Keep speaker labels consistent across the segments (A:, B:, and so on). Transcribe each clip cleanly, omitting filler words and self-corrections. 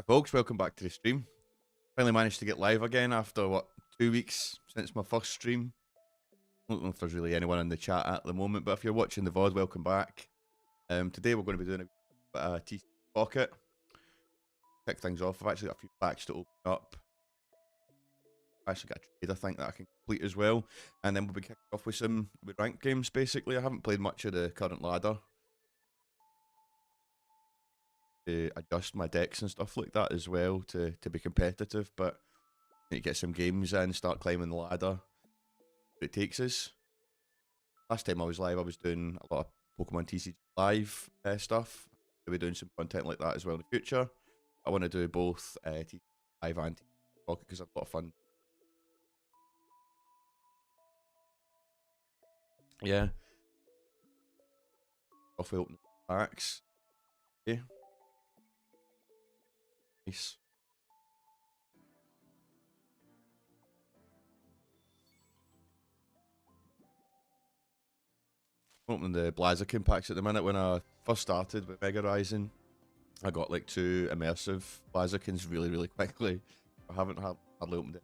A: Hi folks, welcome back to the stream. Finally managed to get live again after, what, 2 weeks since my first stream. I don't know if there's really anyone in the chat at the moment, but if you're watching the VOD, welcome back. Today we're going to be doing a bit of TCG Pocket. Kick things off, I've actually got a few packs to open up. I've actually got a trade, I think, that I can complete as well. And then we'll be kicking off with some ranked games, basically. I haven't played much of the current ladder to adjust my decks and stuff like that as well to be competitive, but I need to get some games in, start climbing the ladder. It takes us. Last time I was live, I was doing a lot of Pokemon TCG live stuff. We'll be doing some content like that as well in the future. I want to do both TCG live and TCG Pocket because it's a lot of fun. Yeah. Off we open the packs. Okay. Nice. I'm opening the Blaziken packs at the minute. When I first started with Mega Rising, I got like 2 immersive Blazikens really quickly. I haven't hardly opened the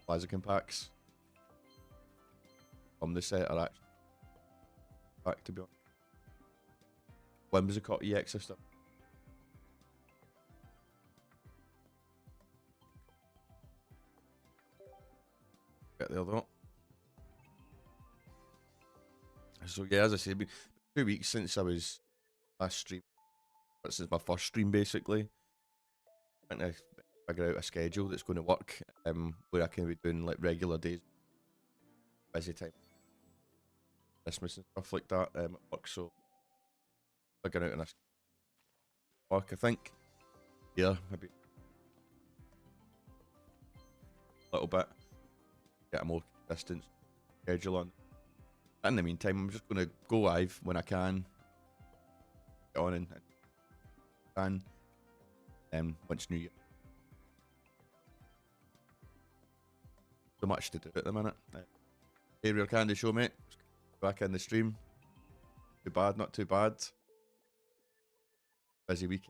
A: Blaziken packs from the set are actually back, to be honest. Whimsicott EX system. Get the other one. So yeah, as I said, been 2 weeks since I was last stream. But since my first stream, basically. Trying to figure out a schedule that's going to work, where I can be doing like regular days, busy time, Christmas and stuff like that at work. So figuring out a work, I think. Yeah, maybe a little bit. Get a more consistent schedule on. In the meantime, I'm just going to go live when I can. Get on and once New Year. So much to do at the minute. Hey, Real Candy Show, mate. Back in the stream. Too bad, not too bad. Busy week.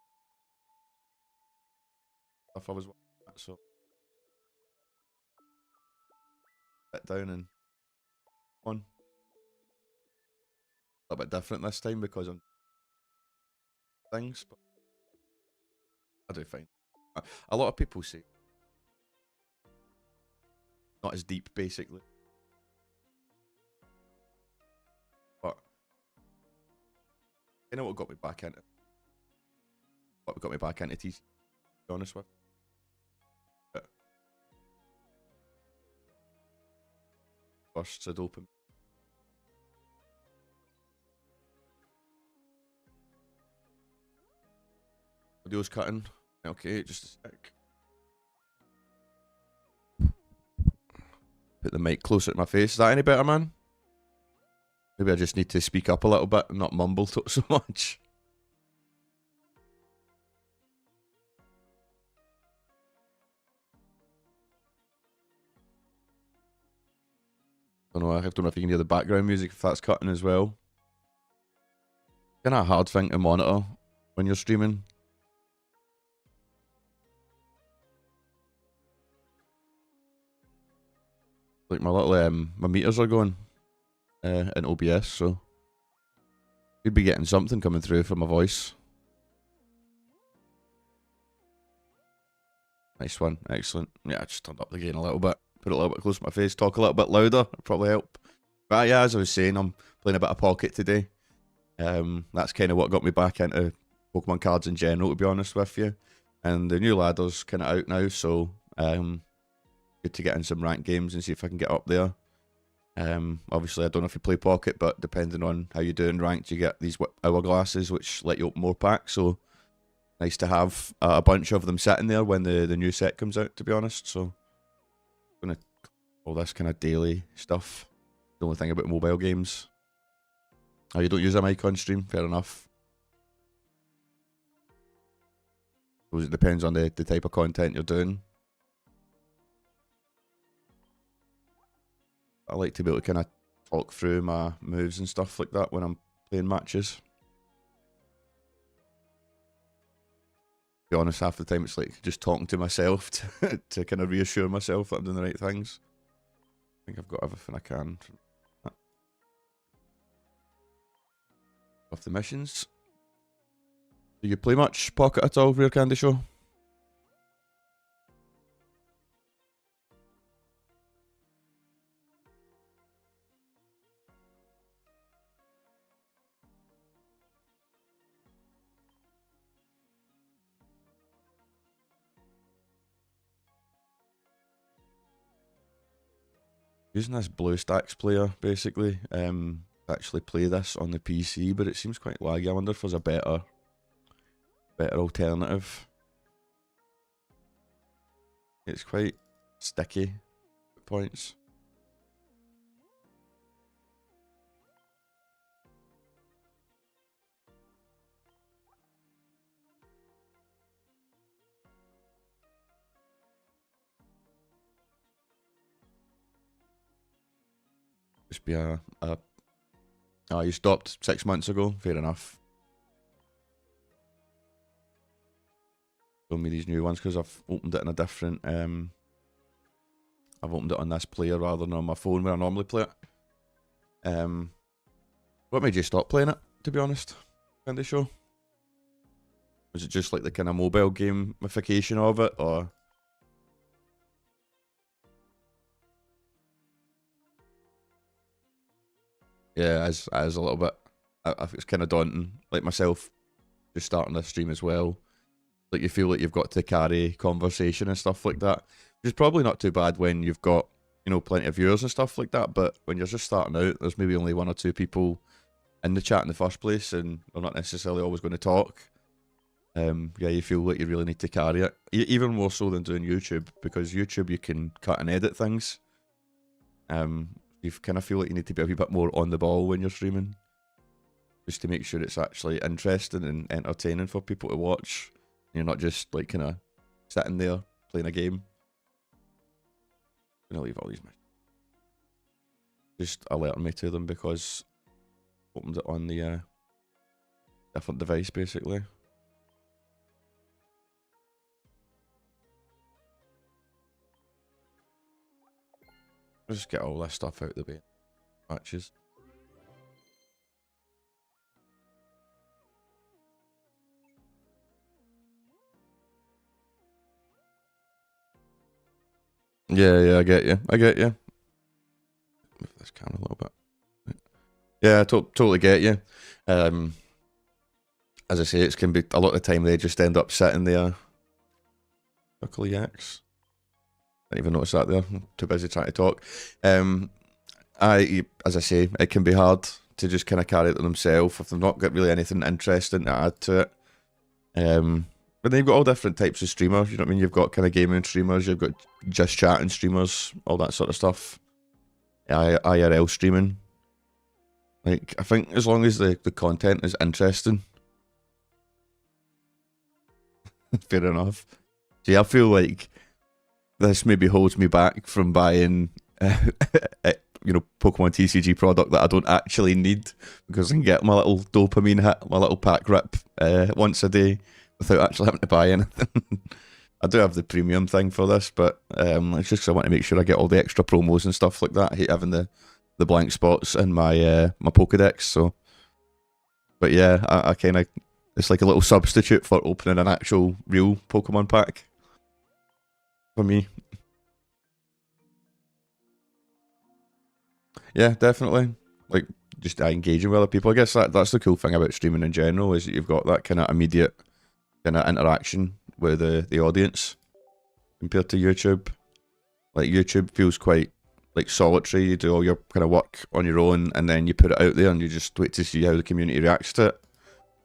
A: Stuff I was watching that, so sit down and on. A little bit different this time because I'm things, but I do fine. A lot of people say not as deep, basically, but you know what got me back into TC, to be honest with. But first said open. Video's cutting. Okay, just a sec. Put the mic closer to my face. Is that any better, man? Maybe I just need to speak up a little bit and not mumble so much. I don't know if you can hear the background music if that's cutting as well. Kind of a hard thing to monitor when you're streaming. Like my little my meters are going in OBS, so you'd be getting something coming through from my voice. Nice one, excellent. Yeah, I just turned up the gain a little bit, put it a little bit closer to my face, talk a little bit louder, probably help. But yeah, as I was saying, I'm playing a bit of Pocket today. That's kind of what got me back into Pokemon cards in general, to be honest with you. And the new ladder's kind of out now, so good to get in some ranked games and see if I can get up there. Obviously, I don't know if you play Pocket, but depending on how you do in ranked, you get these hourglasses which let you open more packs. So nice to have a bunch of them sitting there when the new set comes out, to be honest. So I'm gonna all this kind of daily stuff. The only thing about mobile games. Oh, you don't use a mic on stream? Fair enough. Suppose it depends on the type of content you're doing. I like to be able to kind of talk through my moves and stuff like that when I'm playing matches. be honest, half the time it's like just talking to myself to kind of reassure myself that I'm doing the right things. I think I've got everything I can. Off the missions. Do you play much Pocket at all, Rare Candy Show? Using this BlueStacks player, basically, to actually play this on the PC, but it seems quite laggy. I wonder if there's a better alternative. It's quite sticky at points. Just be oh, you stopped 6 months ago. Fair enough. Show me these new ones because I've opened it in a different. I've opened it on this player rather than on my phone where I normally play it. What made you stop playing it? To be honest, Candy Show. Was it just like the kind of mobile gamification of it, or? Yeah, as a little bit. It's kind of daunting. Like myself, just starting this stream as well. Like you feel like you've got to carry conversation and stuff like that. Which is probably not too bad when you've got, you know, plenty of viewers and stuff like that. But when you're just starting out, there's maybe only 1 or 2 people in the chat in the first place, and they're not necessarily always going to talk. Yeah, you feel like you really need to carry it, even more so than doing YouTube, because YouTube you can cut and edit things. You kind of feel like you need to be a wee bit more on the ball when you're streaming, just to make sure it's actually interesting and entertaining for people to watch. You're not just like kind of sitting there playing a game. I'm gonna leave all these missions. Just alerting me to them because I opened it on the different device basically. I'll just get all this stuff out of the way. Matches. Yeah, I get you. Move this camera a little bit. Yeah, I totally get you. As I say, it can be a lot of the time they just end up sitting there. Buckle yaks. Didn't even notice that there. I'm too busy trying to talk. As I say, it can be hard to just kind of carry it to themselves if they've not got really anything interesting to add to it. But then you've got all different types of streamers, you know what I mean? You've got kind of gaming streamers, you've got just chatting streamers, all that sort of stuff. IRL streaming. Like, I think as long as the content is interesting. Fair enough. See, I feel like this maybe holds me back from buying, you know, Pokemon TCG product that I don't actually need, because I can get my little dopamine hit, my little pack rip once a day without actually having to buy anything. I do have the premium thing for this, but it's just because I want to make sure I get all the extra promos and stuff like that. I hate having the blank spots in my my Pokedex. So, but yeah, I kind of, it's like a little substitute for opening an actual real Pokemon pack for me. Yeah, definitely. Like, just engaging with other people. I guess that's the cool thing about streaming in general, is that you've got that kind of immediate kind of interaction with the audience compared to YouTube. Like, YouTube feels quite like solitary. You do all your kind of work on your own and then you put it out there and you just wait to see how the community reacts to it.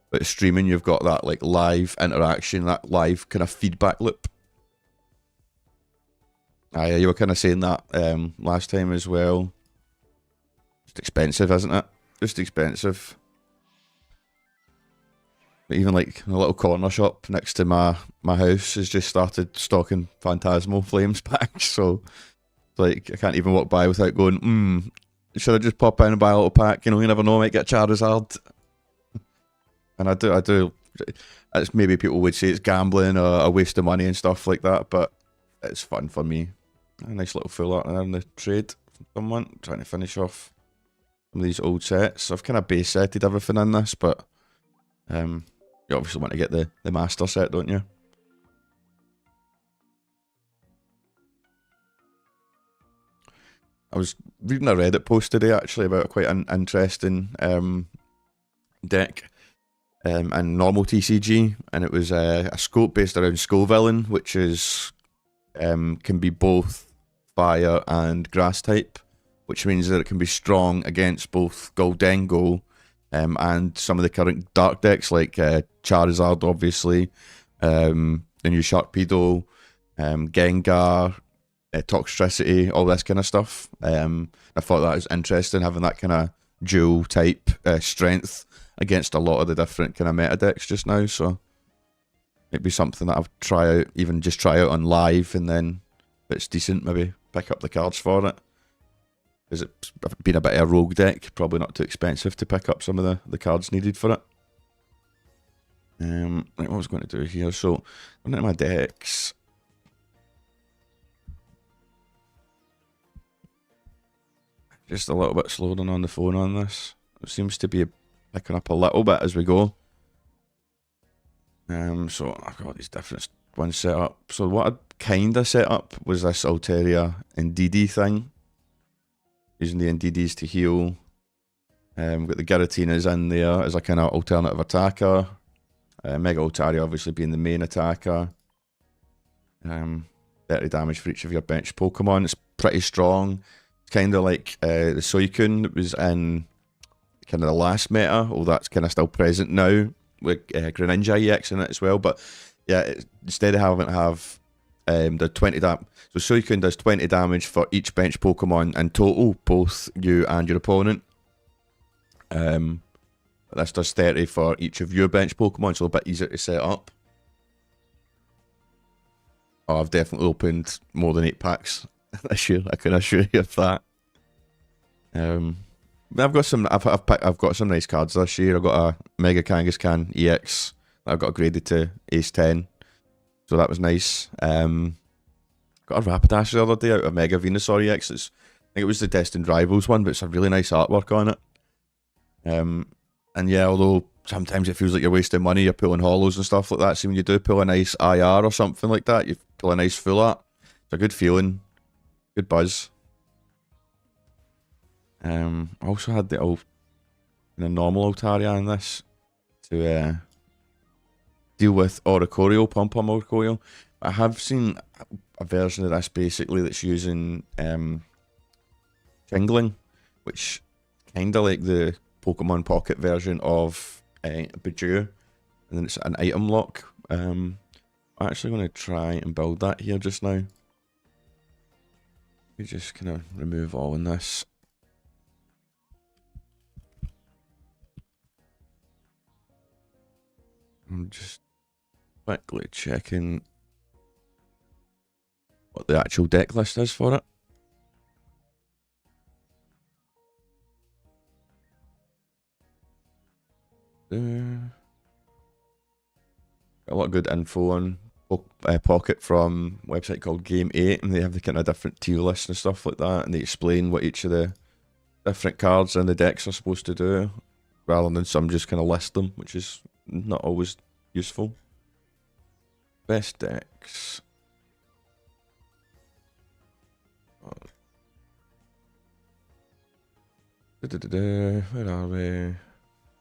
A: But streaming, you've got that like live interaction, that live kind of feedback loop. Yeah, you were kind of saying that last time as well. Just expensive, isn't it? Just expensive. But even like a little corner shop next to my house has just started stocking Phantasmal Flames packs. So like I can't even walk by without going, should I just pop in and buy a little pack? You know, you never know, I might get Charizard. And I do It's maybe people would say it's gambling or a waste of money and stuff like that, but it's fun for me. A nice little full art in the trade from someone trying to finish off some of these old sets. I've kind of base setted everything in this, but you obviously want to get the master set, don't you? I was reading a Reddit post today actually about quite an interesting deck and normal TCG, and it was a scope based around Scovillain, which is can be both fire and grass type, which means that it can be strong against both Goldengo and some of the current dark decks like Charizard, obviously, the new Sharpedo, Gengar, Toxtricity, all this kind of stuff. I thought that was interesting, having that kind of dual type strength against a lot of the different kind of meta decks just now. So it'd be something that I'll try out, even just try out on live, and then if it's decent, maybe pick up the cards for it. Because it's been a bit of a rogue deck, probably not too expensive to pick up some of the cards needed for it. Right, what I was going to do here, so going into my decks. Just a little bit slower than on the phone on this. It seems to be picking up a little bit as we go. So I've got these different ones set up. So what I kind of set up was this Altaria Indeedee thing. Using the Indeedees to heal. We've got the Giratinas in there as a kind of alternative attacker. Mega Altaria obviously being the main attacker. 30 damage for each of your bench Pokemon. It's pretty strong. It's kind of like the Suicune that was in kind of the last meta. Oh, that's kind of still present now with Greninja EX in it as well. But yeah, instead of having to have the 20 damage, so Suicune does 20 damage for each bench Pokemon in total, both you and your opponent. This does 30 for each of your bench Pokemon, so a bit easier to set up. Oh, I've definitely opened more than 8 packs this year, I can assure you of that. I've got some nice cards this year. I've got a Mega Kangaskhan EX that I got upgraded to Ace 10, so that was nice. Got a Rapidash the other day out of Mega Venusaur EX. I think it was the Destined Rivals one, but it's a really nice artwork on it. And yeah, although sometimes it feels like you're wasting money, you're pulling holos and stuff like that. So when you do pull a nice IR or something like that, you pull a nice full art. It's a good feeling, good buzz. I also had the normal Altaria in this to deal with Oricorio, Pom-Pom Oricorio. I have seen a version of this basically that's using Jingling, which kind of like the Pokemon Pocket version of Bejeu, and then it's an item lock. I'm actually going to try and build that here just now. We just kind of remove all in this. I'm just quickly checking what the actual deck list is for it. Got a lot of good info on Pocket from a website called Game 8, and they have the kind of different tier lists and stuff like that, and they explain what each of the different cards in the decks are supposed to do, rather than some just kind of list them, which is not always useful. Best decks. Where are we?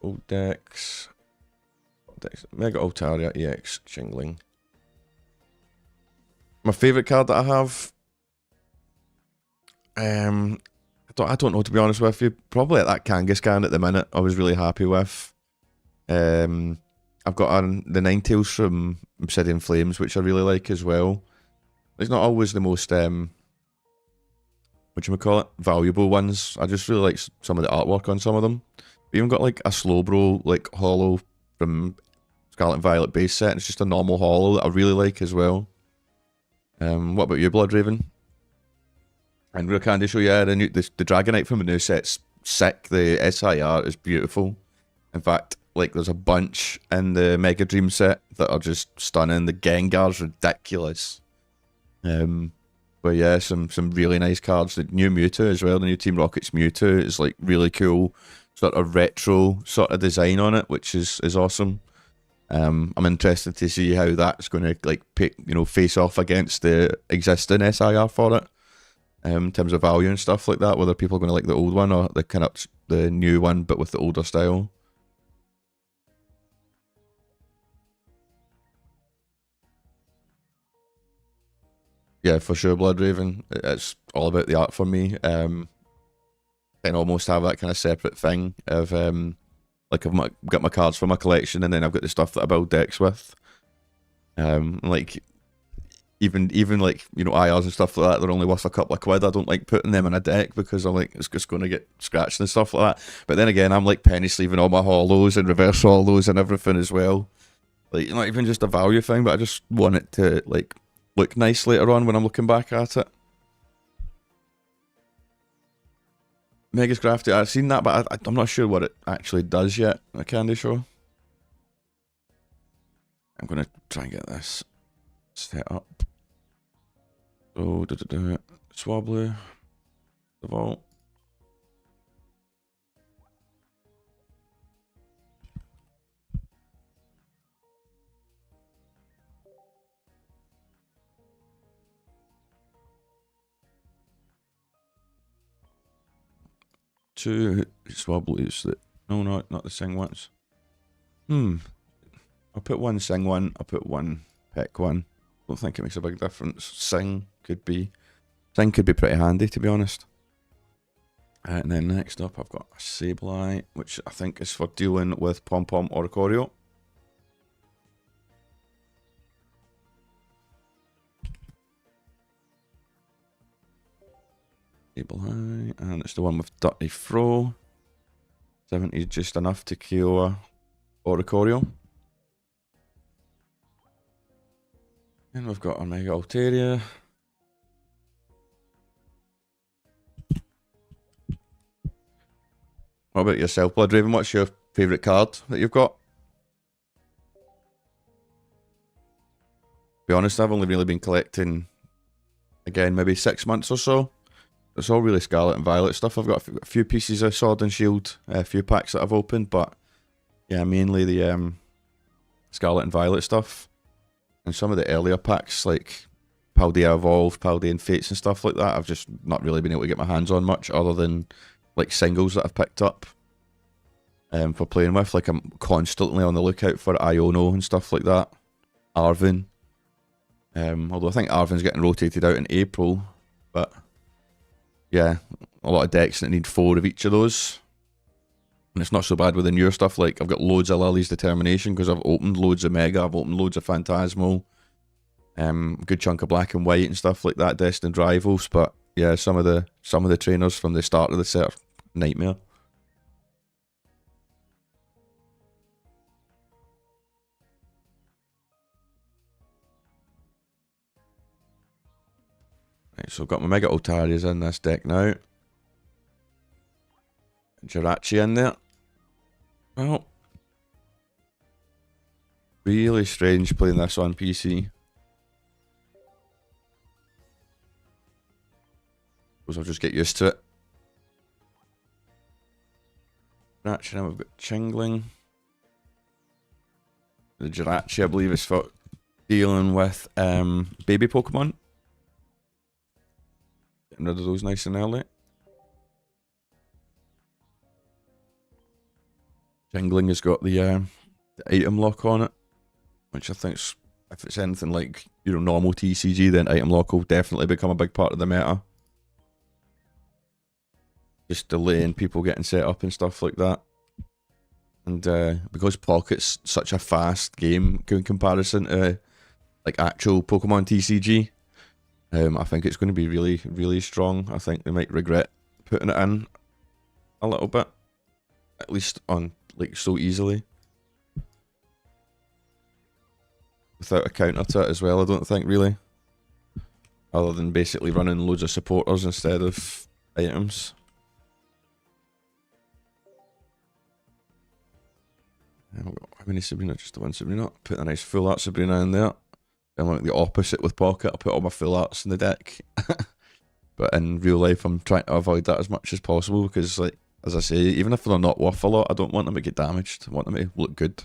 A: Old decks. Mega Altaria EX Jingling. My favourite card that I have, I don't know, to be honest with you. Probably at that Kangaskhan at the minute. I was really happy with. I've got the Ninetales from Obsidian Flames, which I really like as well. It's not always the most valuable ones. I just really like some of the artwork on some of them. We even got like a Slowbro like holo from Scarlet and Violet base set, and it's just a normal holo that I really like as well. What about you, Bloodraven? And Real Candy Show, yeah, the Dragonite from the new set's sick. The SIR is beautiful. In fact, like there's a bunch in the Mega Dream set that are just stunning. The Gengar's ridiculous. But yeah, some really nice cards. The new Mewtwo as well, the new Team Rocket's Mewtwo is like really cool, sort of retro sort of design on it, which is awesome. I'm interested to see how that's going to like face off against the existing SIR for it, in terms of value and stuff like that. Whether people are going to like the old one or the new one, but with the older style. Yeah, for sure, Blood Raven. It's all about the art for me. Can almost have that kind of separate thing of like I've got my cards for my collection, and then I've got the stuff that I build decks with. Like even like IRs and stuff like that, they're only worth a couple of quid. I don't like putting them in a deck because I'm like it's just going to get scratched and stuff like that. But then again, I'm like penny sleeving all my hollows and reverse hollows and everything as well. Like not even just a value thing, but I just want it to like look nice later on when I'm looking back at it. Megas Crafty, I've seen that, but I'm not sure what it actually does yet. A candy show. I'm gonna try and get this set up. So, Swablu, the vault. Two Swablu's that not the Sing ones. I'll put one Sing one, I'll put one Peck one. Don't think it makes a big difference. Sing could be pretty handy, to be honest. And then next up I've got a Sableye, which I think is for dealing with Pom Pom or Oricorio. Sableye, and it's the one with Dirty Fro. 70 is just enough to kill Oricorio. And we've got our Mega Altaria. What about yourself, Blood Raven? What's your favourite card that you've got? To be honest, I've only really been collecting, again, maybe 6 months or so. It's all really Scarlet and Violet stuff. I've got a few pieces of Sword and Shield, a few packs that I've opened, but yeah, mainly the Scarlet and Violet stuff. And some of the earlier packs, like Paldea Evolved, Paldean Fates and stuff like that, I've just not really been able to get my hands on much other than like singles that I've picked up for playing with. Like I'm constantly on the lookout for Iono and stuff like that. Arvin. Although I think Arvin's getting rotated out in April, but yeah, a lot of decks that need 4 of each of those. And it's not so bad with the newer stuff. Like, I've got loads of Lily's Determination because I've opened loads of Mega, I've opened loads of Phantasmal. Good chunk of Black and White and stuff like that, Destined Rivals. But yeah, some of the trainers from the start of the set are nightmare. Right, so I've got my Mega Altarias in this deck now. Jirachi in there. Well, really strange playing this on PC. Suppose I'll just get used to it. Jirachi, now we've got Chingling. The Jirachi, I believe, is for dealing with baby Pokemon. Getting rid of those nice and early. Jingling has got the item lock on it, which I think, if it's anything like normal TCG, then item lock will definitely become a big part of the meta. Just delaying people getting set up and stuff like that. And because Pocket's such a fast game in comparison to like actual Pokemon TCG, I think it's going to be really, really strong. I think they might regret putting it in a little bit, at least on like so easily, without a counter to it as well. I don't think really, other than basically running loads of supporters instead of items. How many Sabrina? Just the one Sabrina. Put a nice full art Sabrina in there. I'm like the opposite with Pocket. I put all my full arts in the deck. But in real life, I'm trying to avoid that as much as possible because, like, as I say, even if they're not worth a lot, I don't want them to get damaged. I want them to look good.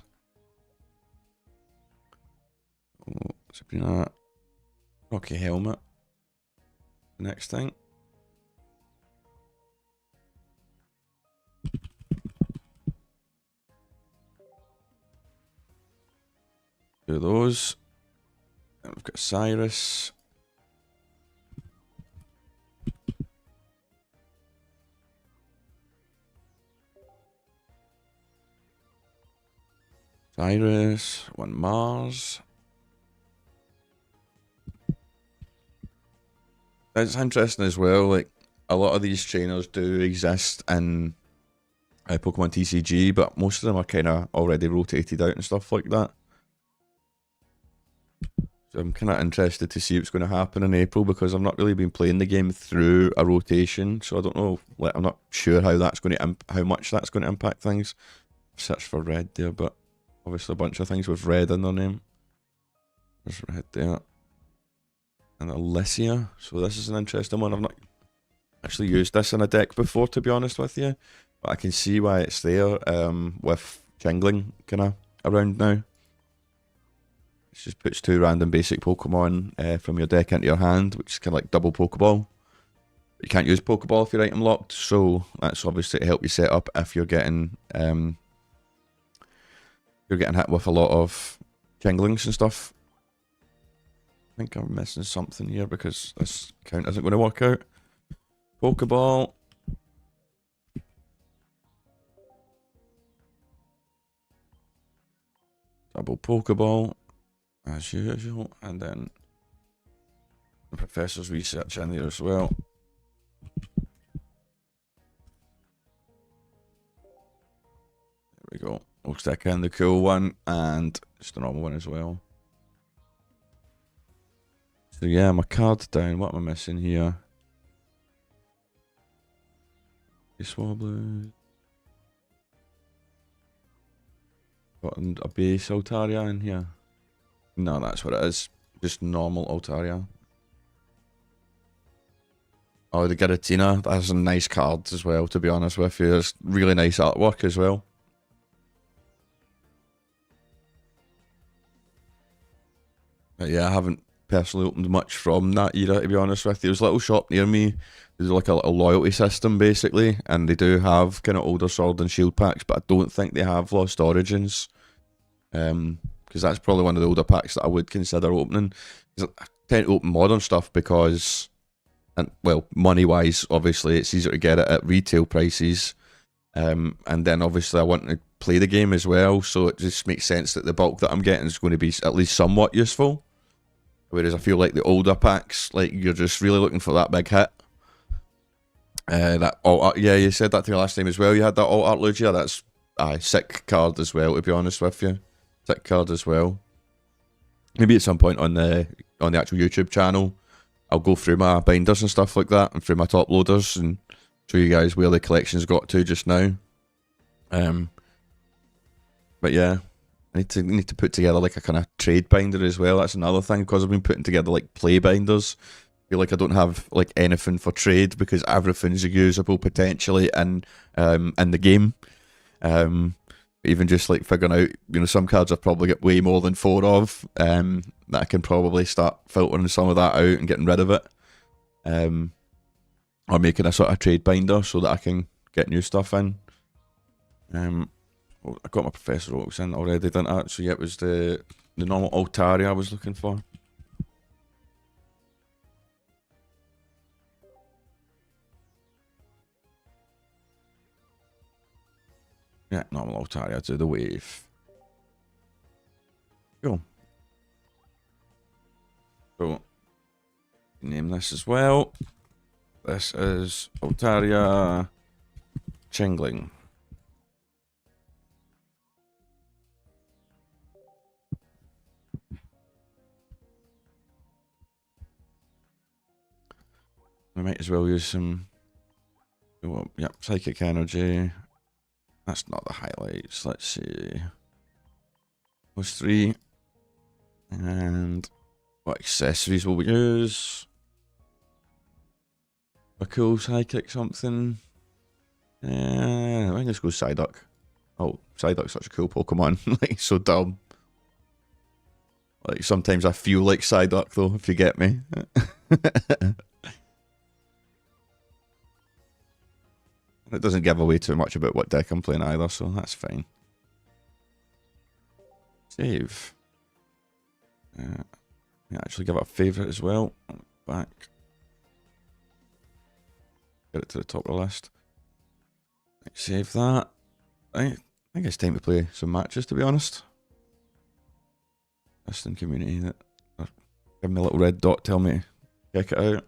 A: Oh, Sabrina. Rocky helmet. The next thing. Do those. Then we've got Cyrus. Cyrus, one Mars. It's interesting as well, like, a lot of these trainers do exist in Pokemon TCG, but most of them are kind of already rotated out and stuff like that. So I'm kind of interested to see what's going to happen in April because I've not really been playing the game through a rotation, so I don't know. Like, I'm not sure how that's going to how much that's going to impact things. Search for red there, but obviously a bunch of things with red in their name. There's red there, and Alicia. So this is an interesting one. I've not actually used this in a deck before, to be honest with you, but I can see why it's there. With Jingling kind of around now. It just puts 2 random basic Pokemon from your deck into your hand, which is kind of like double Pokeball. But you can't use Pokeball if you're item locked, so that's obviously to help you set up if you're getting hit with a lot of Jinglings and stuff. I think I'm missing something here because this count isn't going to work out. Pokeball. Double Pokeball. As usual, and then the professor's research in there as well. There we go. We'll stick in the cool one and just the normal one as well. So yeah, my card's down. What am I missing here? Swablu. Got a base Altaria in here. No, that's what it is. Just normal Altaria. Oh, the Giratina. That's a nice card as well, to be honest with you. It's really nice artwork as well. But yeah, I haven't personally opened much from that era, to be honest with you. There's a little shop near me. There's like a little loyalty system, basically. And they do have kind of older Sword and Shield packs, but I don't think they have Lost Origins. Because that's probably one of the older packs that I would consider opening. I tend to open modern stuff because, and well, money-wise, obviously, it's easier to get it at retail prices. And then obviously I want to play the game as well, so it just makes sense that the bulk that I'm getting is going to be at least somewhat useful. Whereas I feel like the older packs, like, you're just really looking for that big hit. That alt art, yeah, you said that to me last time as well. You had that alt art Lugia. That's a sick card as well, to be honest with you. Sick card as well. Maybe at some point on the actual YouTube channel, I'll go through my binders and stuff like that, and through my top loaders, and show you guys where the collection's got to just now. But yeah, I need to put together like a kind of trade binder as well. That's another thing, because I've been putting together like play binders. I feel like I don't have like anything for trade because everything's usable potentially in the game. Even just like figuring out, you know, some cards I've probably got way more than 4 of, that I can probably start filtering some of that out and getting rid of it. Or making a sort of trade binder so that I can get new stuff in. Well, I got my Professor Oaks in already, didn't I? So yeah, it was the normal Altaria I was looking for. Yeah, normal Altaria to the wave. Cool. So, name this as well. This is Altaria Jingling. I might as well use some. Well, yep, Psychic Energy. That's not the highlights. Let's see. Those 3. And what accessories will we use? A cool Psychic something. I think let's go Psyduck. Oh, Psyduck's such a cool Pokemon. Like, so dumb. Like, sometimes I feel like Psyduck, though, if you get me. It doesn't give away too much about what deck I'm playing either, so that's fine. Save. Yeah, actually give it a favourite as well. Back. Get it to the top of the list. Save that. I think it's time to play some matches, to be honest. Western community, that give me a little red dot, tell me to check it out.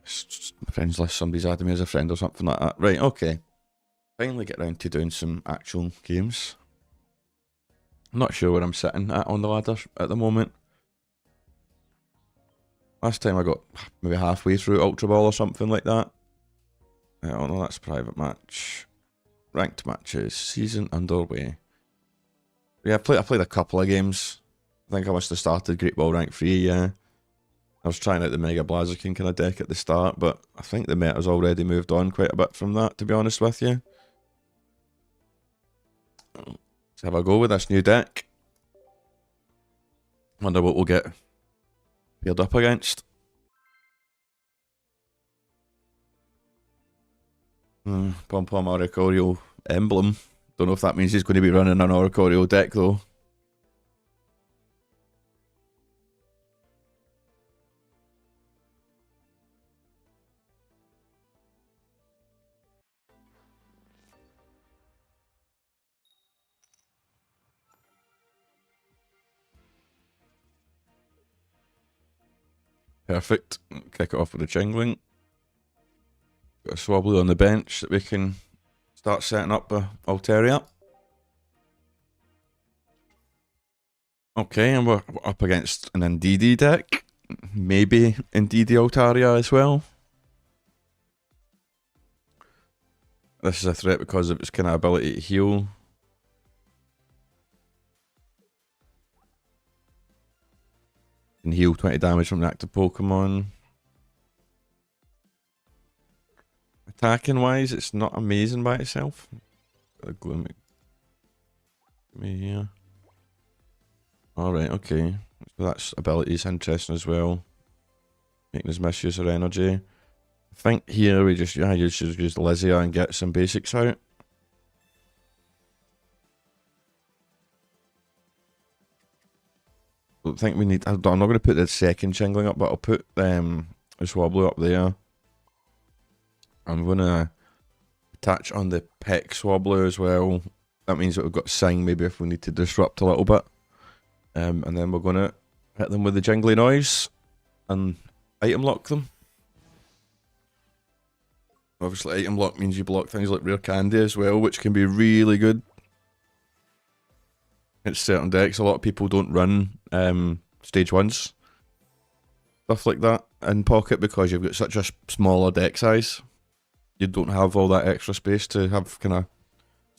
A: It's just my friends list, somebody's added me as a friend or something like that. Right, okay. Finally get around to doing some actual games. I'm not sure where I'm sitting at on the ladder at the moment. Last time I got maybe halfway through Ultra Ball or something like that. Oh no, that's private match. Ranked matches, season underway. Yeah, I played a couple of games. I think I must have started Great Ball Rank 3, yeah. I was trying out the Mega Blaziken kind of deck at the start, but I think the meta's already moved on quite a bit from that, to be honest with you. Let's have a go with this new deck. Wonder what we'll get paired up against. Pom Pom Oricorio emblem. Don't know if that means he's going to be running an Oricorio deck though. Perfect. Kick it off with a Jingling. Got a Swobbly on the bench that we can start setting up a Altaria. Okay, and we're up against an Indeedee deck. Maybe Indeedee Altaria as well. This is a threat because of its kind of ability to heal. Can heal 20 damage from an active Pokemon. Attacking wise, it's not amazing by itself. Gotta go and make me here. Alright, okay. So that's abilities interesting as well. Making us misuse our energy. I think here we just you should use Lizzie and get some basics out. I don't think we need. I'm not going to put the second Jingling up, but I'll put a Swobbly up there. I'm going to attach on the Peck Swobbly as well. That means that we've got Sing maybe if we need to disrupt a little bit. And then we're going to hit them with the jingly noise and item lock them. Obviously item lock means you block things like Rare Candy as well, which can be really good. It's certain decks. A lot of people don't run stage 1s. Stuff like that in Pocket because you've got such a smaller deck size. You don't have all that extra space to have kind of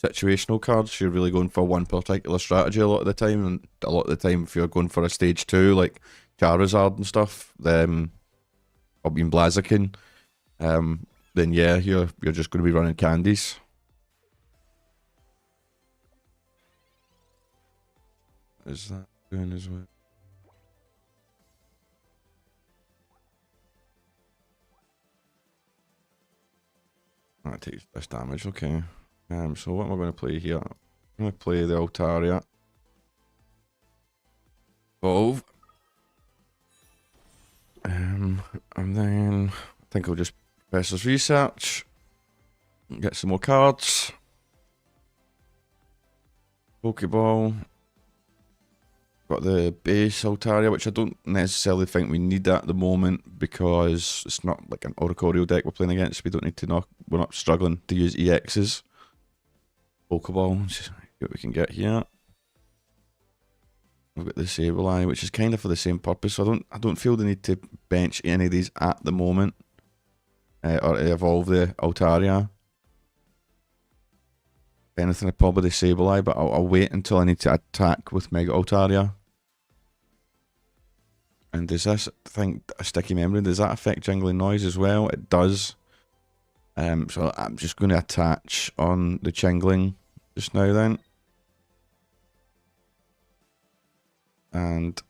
A: situational cards. You're really going for one particular strategy a lot of the time, and a lot of the time if you're going for a stage 2 like Charizard and stuff, then or being Blaziken, then yeah, you're just going to be running candies. What is that doing as well? That takes less damage, okay. So what am I going to play here? I'm going to play the Altaria. Evolve. And then I think I'll just Professor's Research. Get some more cards. Pokeball. Got the base Altaria, which I don't necessarily think we need at the moment because it's not like an Oricorio deck we're playing against. We don't need to we're not struggling to use EXs. Pokeball, see what we can get here. We've got the Sableye, which is kind of for the same purpose. So I don't feel the need to bench any of these at the moment, or evolve the Altaria. anything, I'd probably Sableye, but I'll wait until I need to attack with Mega Altaria. And does this thing, a sticky memory, does that affect Jingling Noise as well? It does. So I'm just going to attach on the Jingling just now then. And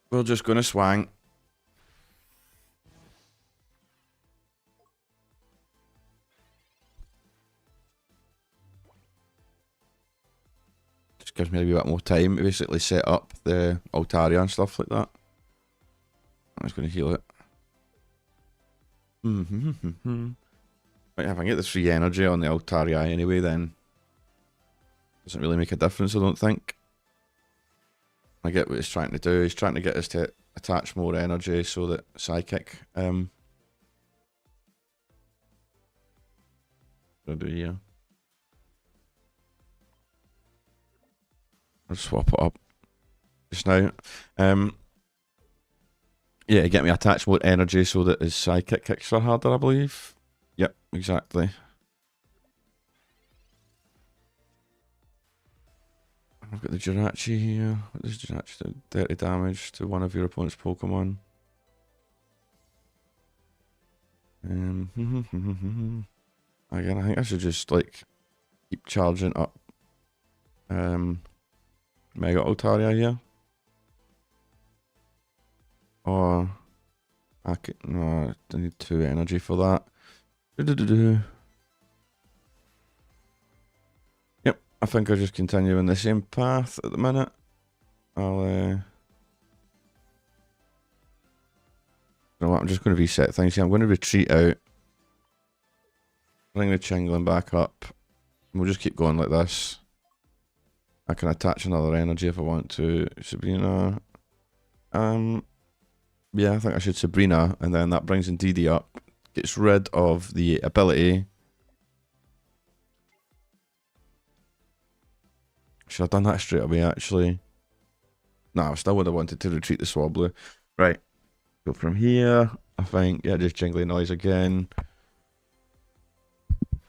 A: we're just going to swang. Just gives me a wee bit more time to basically set up the Altaria and stuff like that. I'm just going to heal it. Right, if I can get the free energy on the Altaria anyway, then doesn't really make a difference, I don't think. I get what he's trying to do. He's trying to get us to attach more energy so that Psychic will do here. I'll swap it up just now. Yeah, get me attach more energy so that his Psychic kicks are harder, I believe. Yep, exactly. I've got the Jirachi here. What does Jirachi do? 30 damage to one of your opponent's Pokemon. Again, I think I should just like keep charging up Mega Altaria here. Or I could, no, I need 2 energy for that. Yep, I think I'll just continue in the same path at the minute. I'll you know what, I'm just going to reset things here. I'm going to retreat out. Bring the Jingling back up. We'll just keep going like this. I can attach another energy if I want to. Sabrina. Yeah, I think I should Sabrina, and then that brings Indeedee up. Gets rid of the ability. Should have done that straight away, actually. No, I still would have wanted to retreat the Swablu. Right. Go from here. I think, yeah, just Jingling Noise again.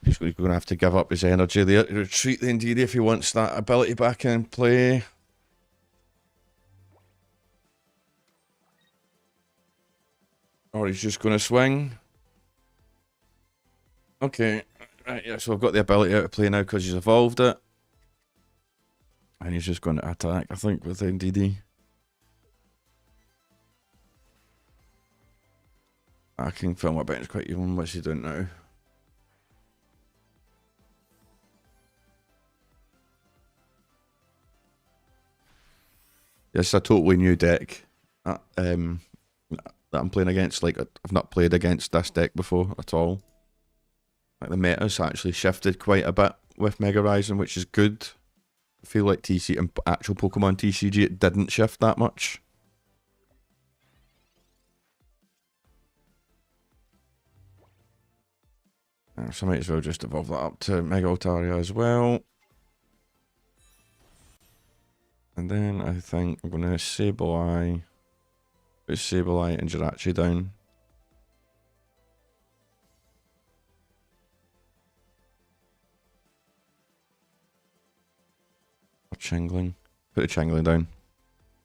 A: He's going to have to give up his energy there to retreat the Indeedee if he wants that ability back in play. Or he's just going to swing. Okay. Right, yeah, so I've got the ability out of play now because he's evolved it. And he's just going to attack, I think, with the Indeedee. I can feel my bench quite even. What's he doing now? This is a totally new deck that I'm playing against. Like, I've not played against this deck before at all. Like, the meta's actually shifted quite a bit with Mega Rising, which is good. I feel like TC and actual Pokemon TCG, it didn't shift that much. So I might as well just evolve that up to Mega Altaria as well. And then I think I'm going to Sableye. Put Sableye and Jirachi down. Or Jingling. Put the Jingling down.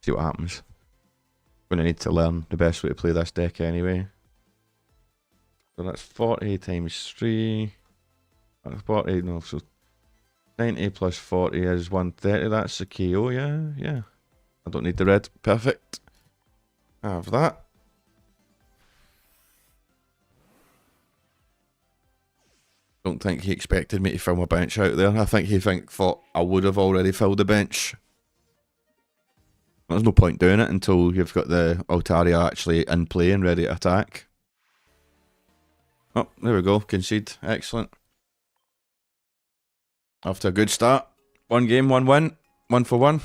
A: See what happens. I'm going to need to learn the best way to play this deck anyway. So that's 40 times 3. That's 40, no, so 90 plus 40 is 130. That's the KO, yeah. I don't need the red. Perfect. Have that. Don't think he expected me to fill my bench out there. I think he thought I would have already filled the bench. There's no point doing it until you've got the Altaria actually in play and ready to attack. Oh, there we go. Concede. Excellent. Off to a good start. 1 game, 1 win. 1 for 1.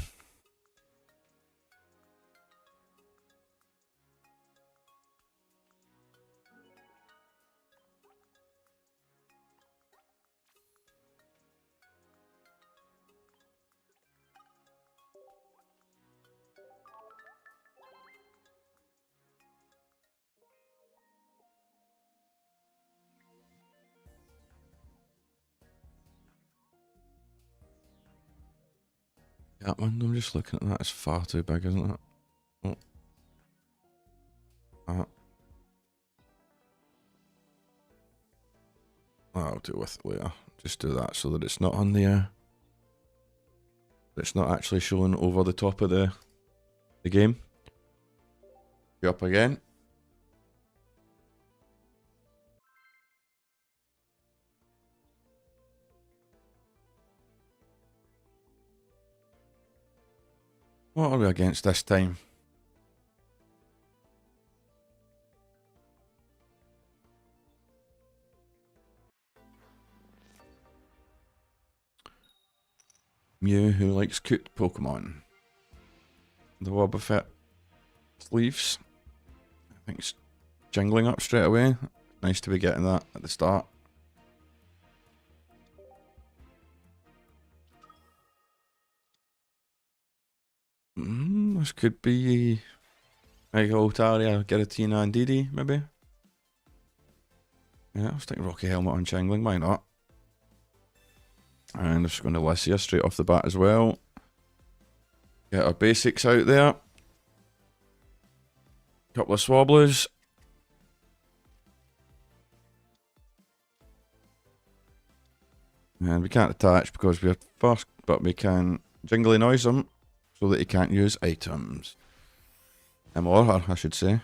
A: That one, I'm just looking at that, it's far too big, isn't it? Oh. I'll deal with it later. Just do that so that it's not on the it's not actually showing over the top of the game. Go up again. What are we against this time? Mew, who likes cute Pokemon. The Wobbuffet sleeves. I think it's jingling up straight away. Nice to be getting that at the start. This could be Mega Altaria, Giratina, and Didi, maybe. Yeah, I'll stick Rocky Helmet on Jingling, why not? And I'm just going to Lycia straight off the bat as well. Get our basics out there. Couple of Swabblers. And we can't attach because we're first, but we can jingly noise them so that he can't use items. Him or her, I should say.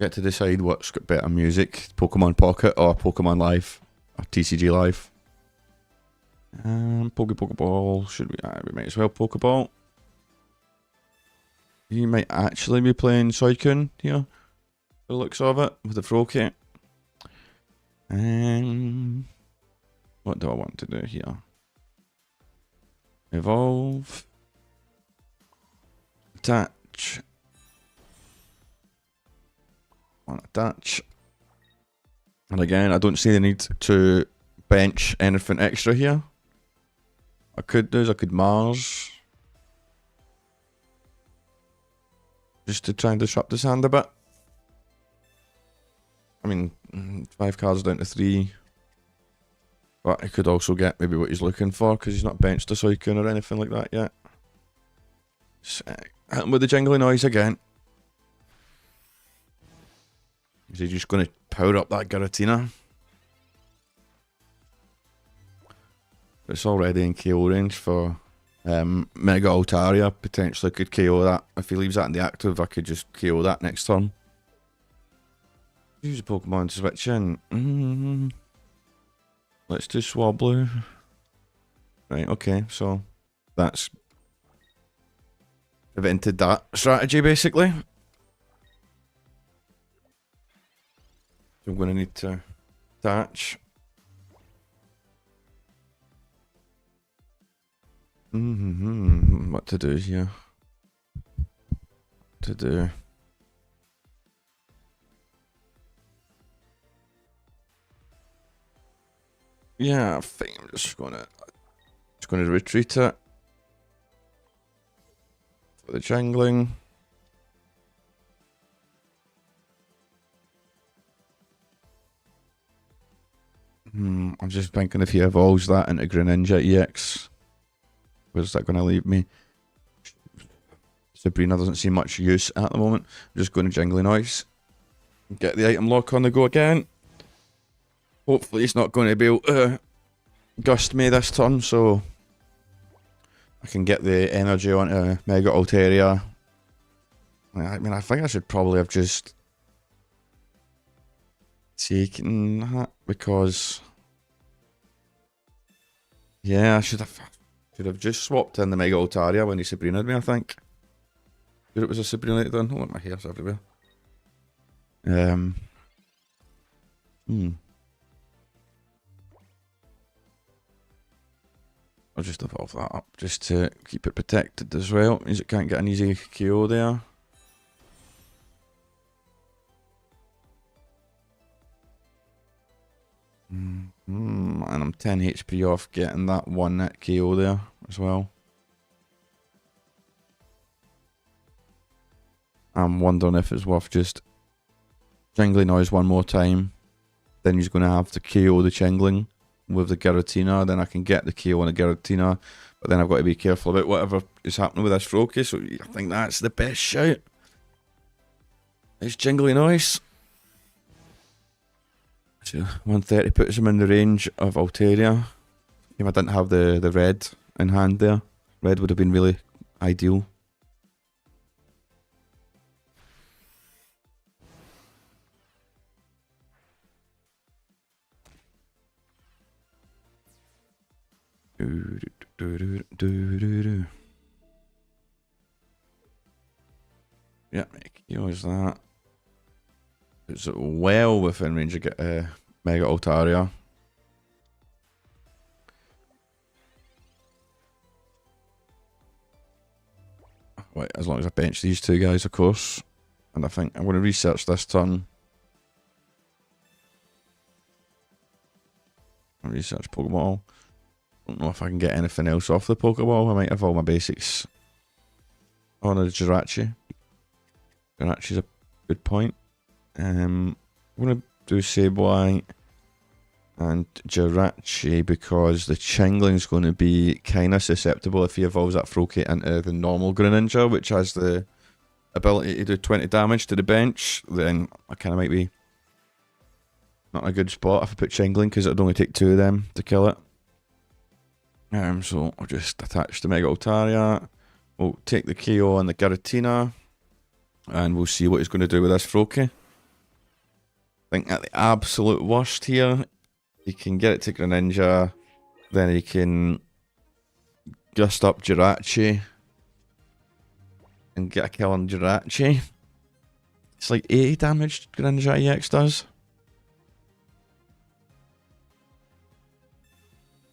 A: Get to decide what's got better music, Pokemon Pocket or Pokemon Live, or TCG Live. Pokeball, should we? We might as well Pokeball. You might actually be playing Suicune here, the looks of it, with the Froakie. What do I want to do here? Evolve. Attach. Attach. And again, I don't see the need to bench anything extra here. I could Mars. Just to try and disrupt his hand a bit. I mean, 5 cards down to 3. But he could also get maybe what he's looking for because he's not benched a Suicune or anything like that yet. Hit him with the jingly noise again. Is he just going to power up that Giratina? It's already in KO range for Mega Altaria. Potentially could KO that. If he leaves that in the active, I could just KO that next turn. Use a Pokemon to switch in. Let's do Swablu. Right, okay, so that's invented that strategy basically. I'm going to need to attach. What to do here? What to do? Yeah, I think I'm just gonna retreat it for the jangling. I'm just thinking if he evolves that into Greninja EX, where's that going to leave me? Sabrina doesn't see much use at the moment. I'm just going to Jingly Noise. Get the item lock on the go again. Hopefully he's not going to be able to gust me this turn, so I can get the energy onto Mega Altaria. I mean, I think I should probably have just taken that because, yeah, I should have just swapped in the Mega Altaria when he Sabrina'd me, I think. Sure it was a Sabrina done. Oh, my hair's everywhere. I'll just evolve that up just to keep it protected as well. Means it can't get an easy KO there. I'm 10 HP off getting that one net KO there as well. I'm wondering if it's worth just Jingly Noise one more time. Then he's going to have to KO the Chingling with the Giratina. Then I can get the KO on the Giratina. But then I've got to be careful about whatever is happening with this Froakie. So I think that's the best shout. It's Jingly Noise. So 130 puts him in the range of Altaria. If I didn't have the red in hand there, red would have been really ideal. Yeah, use that. It's well within range to get Mega Altaria. Wait, as long as I bench these two guys, of course. And I think I'm going to research this turn. I'll research Pokeball. Don't know if I can get anything else off the Pokeball. I might have all my basics on a Jirachi. Jirachi's a good point. I'm going to do Sableye and Jirachi because the Chingling's going to be kind of susceptible if he evolves that Froakie into the normal Greninja, which has the ability to do 20 damage to the bench. Then I kind of might be not in a good spot if I put Chingling because it'd only take 2 of them to kill it. So I'll just attach the Mega Altaria. We'll take the KO on the Giratina. And we'll see what he's going to do with this Froakie. I think at the absolute worst here, he can get it to Greninja. Then he can gust up Jirachi. And get a kill on Jirachi. It's like 80 damage Greninja EX does.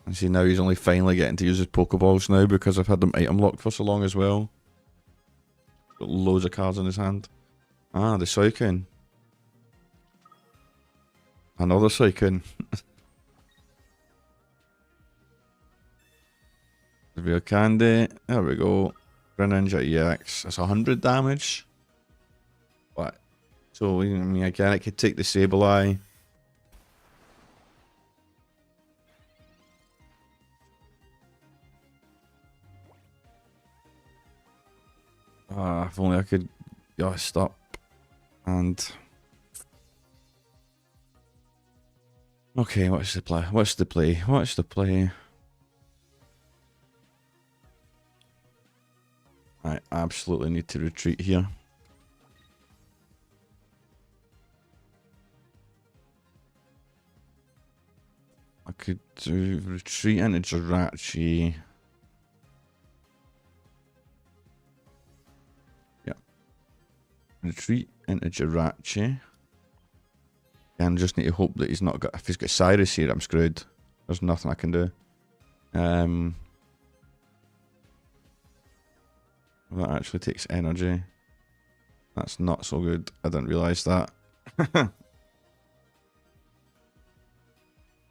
A: And see, now he's only finally getting to use his Pokeballs now because I've had them item locked for so long as well. Got loads of cards in his hand. Ah, the Suicune. Another Suicune. Real Candy. There we go. Greninja EX. That's 100 damage. What? So, I mean, again, it could take the Sableye. If only I could stop and okay, what's the play? What's the play? What's the play? I absolutely need to retreat here. I could do retreat into Jirachi. Retreat into Jirachi. And just need to hope that he's not got. If he's got Cyrus here, I'm screwed. There's nothing I can do. That actually takes energy. That's not so good. I didn't realise that.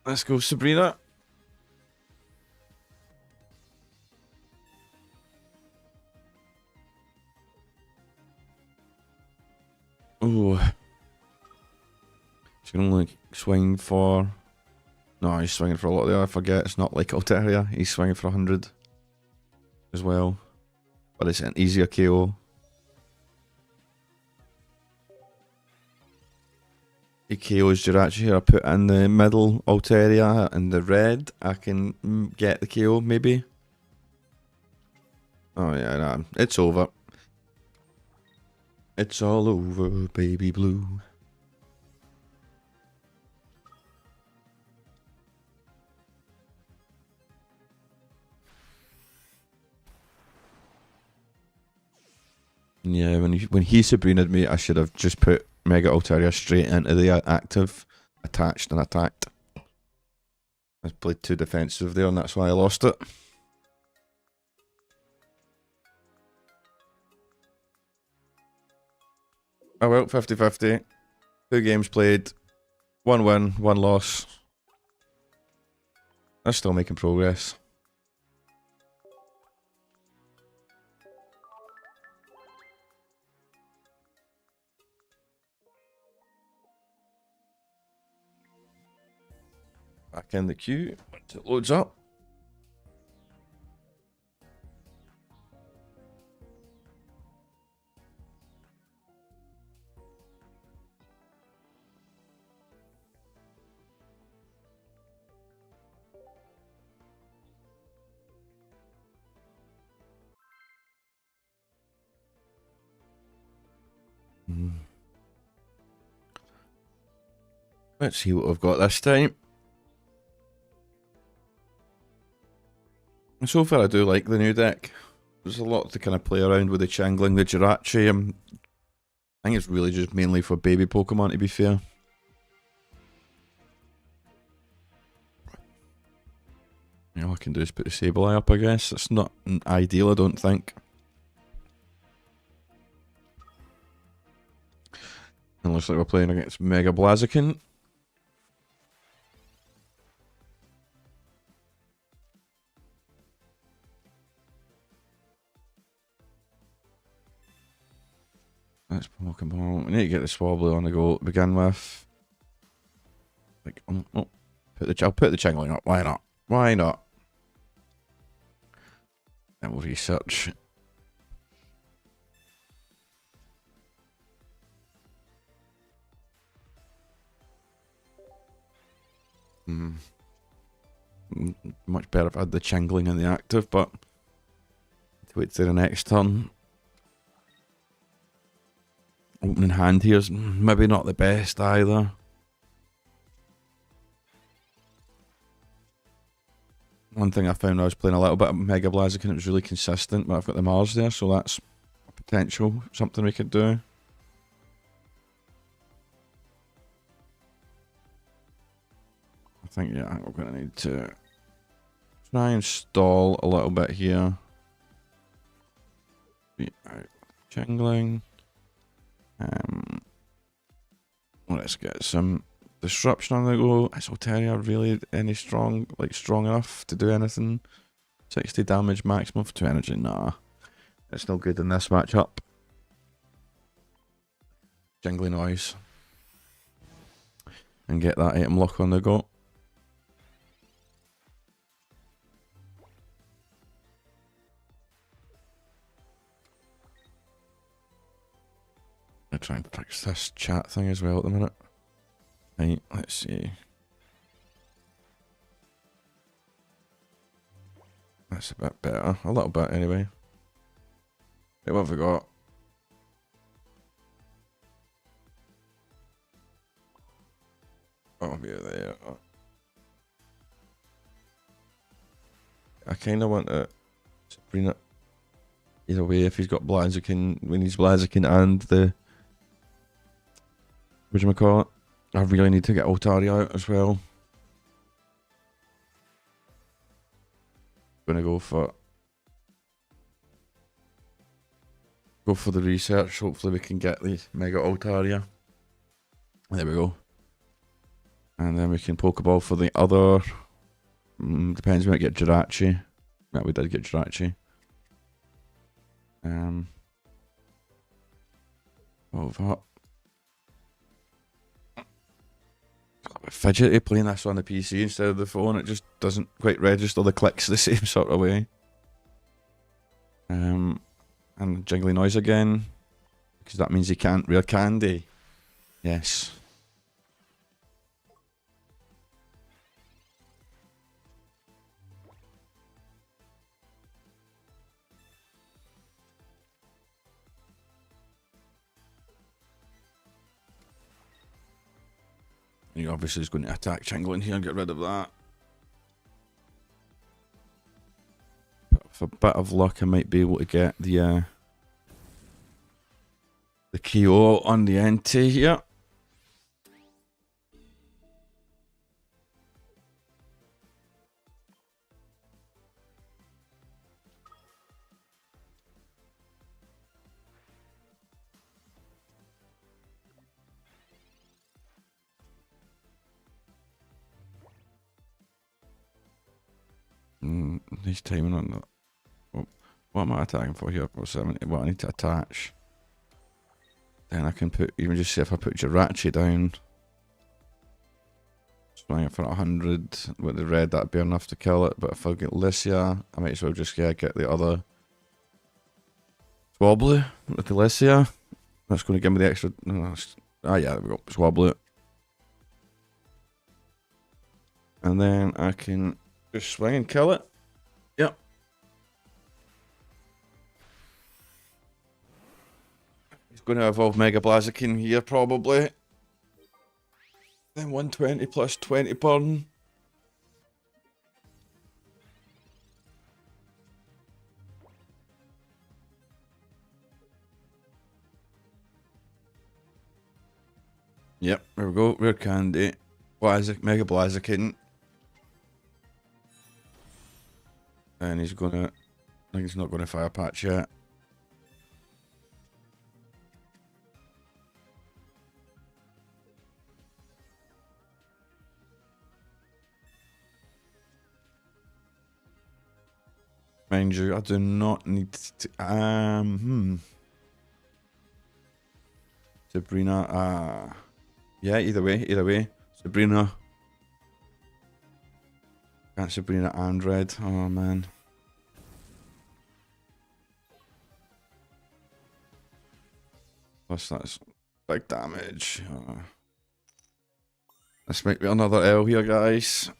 A: Let's go, Sabrina. Oh, he's gonna only swing for. No, he's swinging for a lot there. I forget. It's not like Altaria. He's swinging for 100 as well, but it's an easier KO. He KOs Jirachi here. I put in the middle Altaria and the red. I can get the KO maybe. Oh yeah, nah, it's over. It's all over, baby blue. Yeah, when he Sabrina'd me, I should have just put Mega Altaria straight into the active, attached and attacked. I played too defensive there and that's why I lost it. Oh well, 50-50. 2 games played. 1 win, 1 loss. That's still making progress. Back in the queue once it loads up. Let's see what we've got this time. And so far I do like the new deck. There's a lot to kind of play around with the Changling, the Jirachi. I think it's really just mainly for baby Pokemon, to be fair. All I can do is put the Sableye up, I guess. It's not ideal, I don't think. It looks like we're playing against Mega Blaziken. That's Pokeball. We need to get the Swablu on the go to begin with. Like, oh, I'll put the Changling up. Why not? Why not? And we'll research. Much better if I had the Changling in the active, but wait till the next turn. Opening hand here's maybe not the best either. One thing I found I was playing a little bit of Mega Blaziken, it was really consistent, but I've got the Mars there, so that's a potential, something we could do. I think, yeah, we're going to need to try and stall a little bit here. Changling. Let's get some disruption on the go. Is Altaria really strong enough to do anything? 60 damage maximum for 2 energy. Nah. It's no good in this matchup. Jingly noise. And get that item lock on the go. I'm trying to fix this chat thing as well at the minute. Right, let's see. That's a bit better. A little bit anyway. Right, what have we got? Oh, yeah, there. I kind of want to bring it either way. If he's got Blaziken, we need Blaziken and the whatchamacallit. I really need to get Altaria out as well. Gonna go for the research. Hopefully we can get the Mega Altaria. There we go. And then we can Pokeball for the other. Depends, we might get Jirachi. Yeah, we did get Jirachi. Over. Fidgety playing this on the PC instead of the phone. It just doesn't quite register the clicks the same sort of way. And jingly noise again, because that means he can't rear candy. Yes. He obviously is going to attack Changling here and get rid of that. With a bit of luck, I might be able to get the KO on the NT here. He's timing on that. Oh, what am I attacking for here? Oh, 70. What I need to attach. Then I can put, even just say if I put Jirachi down. Swing it for 100. With the red, that'd be enough to kill it. But if I get Lycia, I might as well just get the other Swablu with the Lycia. That's going to give me the extra. Yeah, there we go. Swablu. And then I can just swing and kill it. Yep. He's going to evolve Mega Blaziken here, probably. Then 120 plus 20 burn. Yep, there we go. Rare Candy. Mega Blaziken. And he's gonna. I think he's not gonna Fire Patch yet. Mind you, I do not need to. Sabrina. Yeah, either way. Sabrina. Can't Sabrina and red. Oh man. Plus that's big damage. This might be another L here, guys.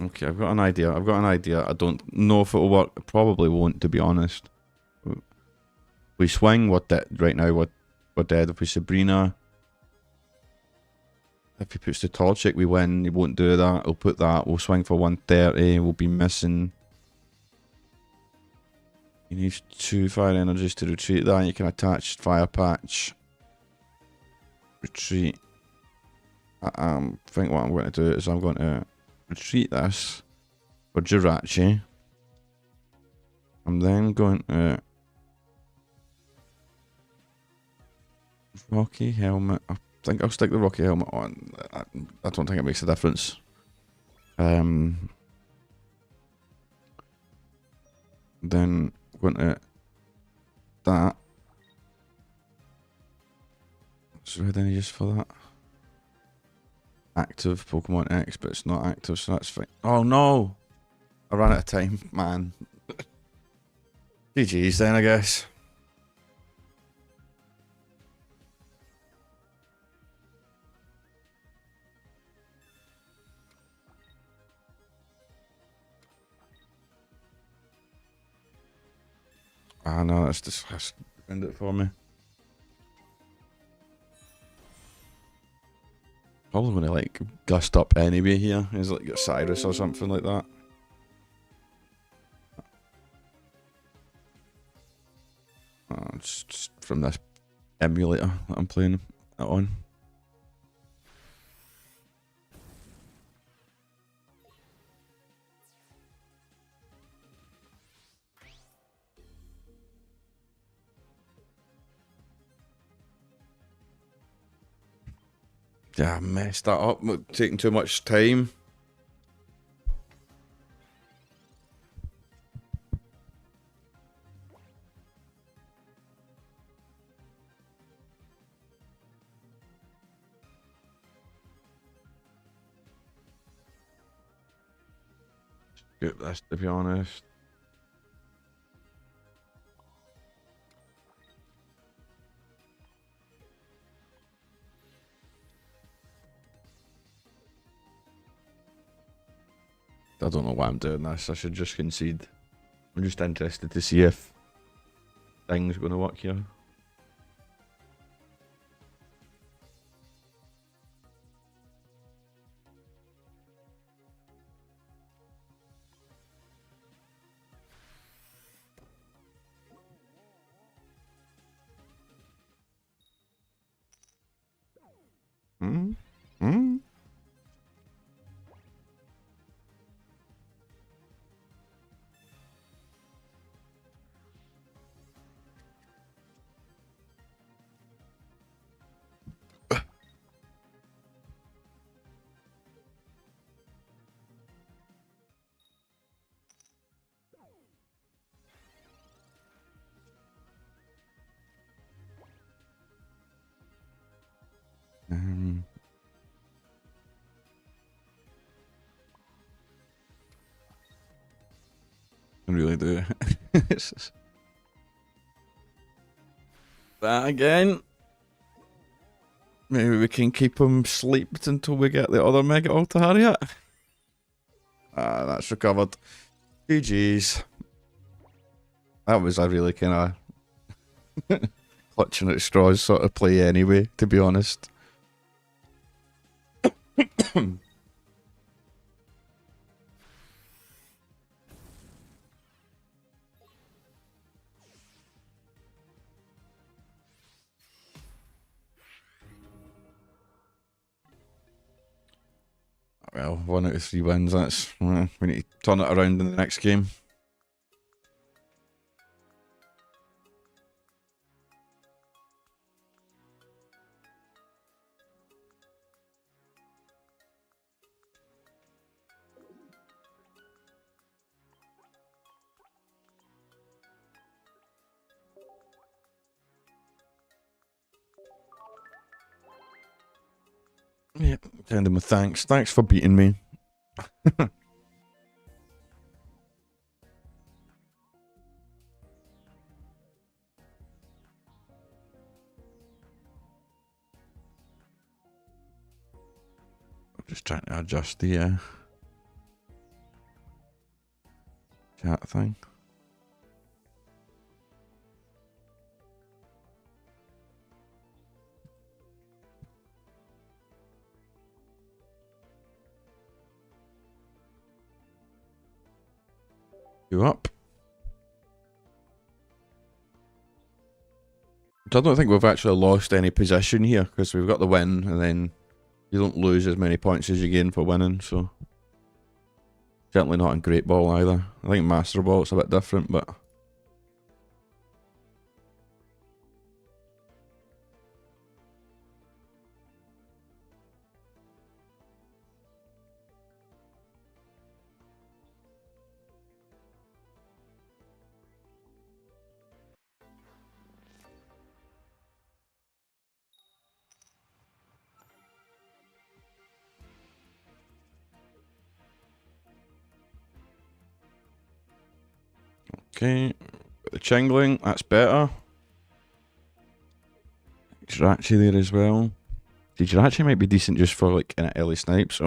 A: Okay, I've got an idea. I don't know if it'll work. It probably won't, to be honest. We swing what that right now. We're dead. If we Sabrina, if he puts the Torchic, we win. He won't do that. He'll put that. We'll swing for 130. We'll be missing. He needs 2 fire energies to retreat that. You can attach Fire Patch. Retreat. I think what I'm going to do is I'm going to retreat this for Jirachi. I'm then going to Rocky Helmet. I think I'll stick the Rocky Helmet on. I don't think it makes a difference. Then going to that. Is there any use for that? Active Pokemon X, but it's not active, so that's fine. Oh no! I ran out of time, man. GG's then, I guess. Ah, no, that's just has ruined it for me. Probably going to like gust up anyway here. He's like got Cyrus or something like that. It's just from this emulator that I'm playing it on. Yeah, I messed that up. Taking too much time. Skip this, to be honest. I don't know why I'm doing this. I should just concede. I'm just interested to see if things are going to work here. Hmm? Hmm? I really do. That again. Maybe we can keep him sleeped until we get the other Mega Altariat. Ah, that's recovered. GG's. That was a really kind of clutching at straws sort of play anyway, to be honest. Well, 1 out of 3 wins, that's... we need to turn it around in the next game. Yep, send him a thanks. Thanks for beating me. I'm just trying to adjust the chat thing. You up? I don't think we've actually lost any position here because we've got the win and then you don't lose as many points as you gain for winning, so certainly not in Great Ball either. I think Master Ball it's a bit different, but okay. The Chingling, that's better. Jirachi there as well. The Jirachi might be decent just for like an early snipes.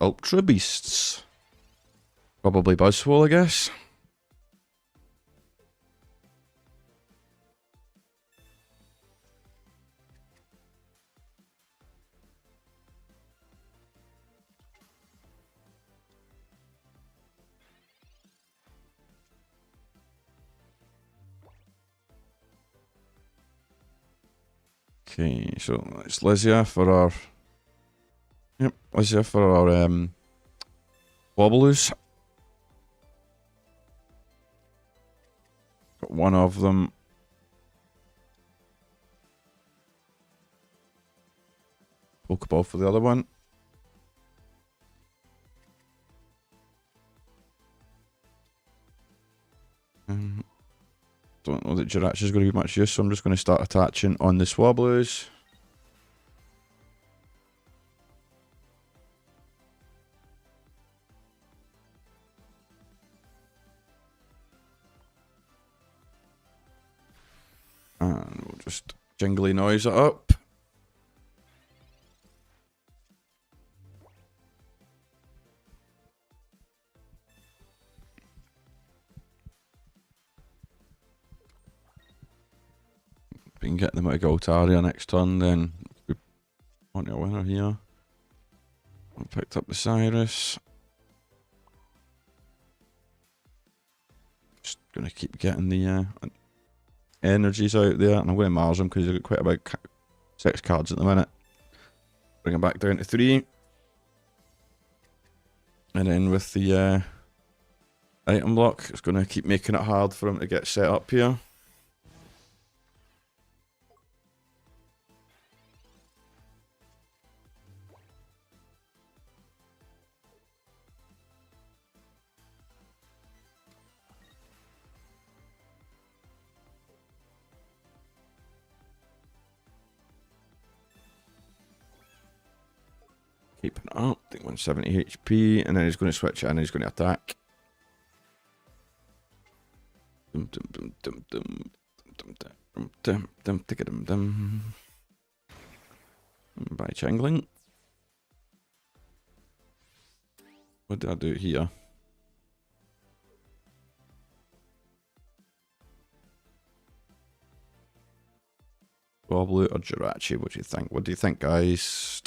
A: Ultra Beasts. Probably Buzzwole, I guess. Okay, so it's Lizia for our... Yep, Lizia for our Wobblers. Got one of them. Pokeball for the other one. Don't know that Jirachi is going to be much use, so I'm just going to start attaching on the Swablues. And we'll just jingly noise it up. If we can get them out of Galtaria next turn, then we want a winner here. I picked up the Cyrus. Just going to keep getting the energies out there, and I'm going to Mars them because they've got quite about 6 cards at the minute. Bring him back down to 3. And then with the item block, it's going to keep making it hard for him to get set up here. Keeping it up, I think 170 HP, and then he's going to switch in and he's going to attack. By Changling. What did I do here? Goblet or Jirachi? What do you think? What do you think, guys?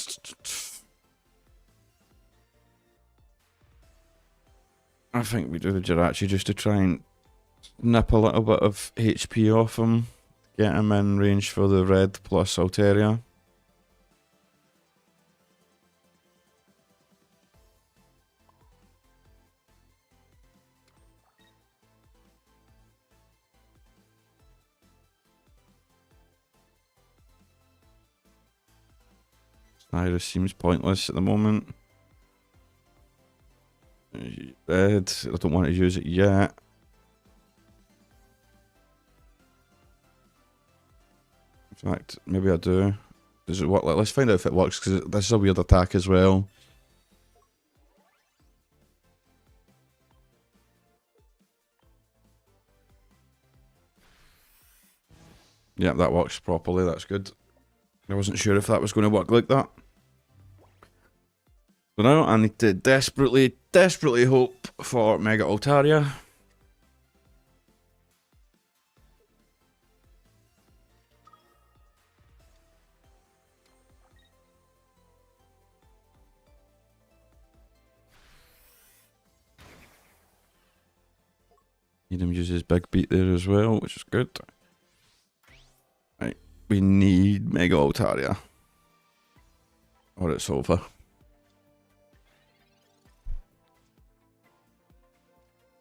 A: I think we do the Jirachi just to try and nip a little bit of HP off him. Get him in range for the red plus Altaria. Cyrus seems pointless at the moment. Red, I don't want to use it yet. In fact, maybe I do. Does it work? Let's find out if it works, because this is a weird attack as well. Yeah, that works properly, that's good. I wasn't sure if that was going to work like that. So now I need to desperately hope for Mega Altaria. Need him to use his big beat there as well, which is good. Right, we need Mega Altaria, or it's over.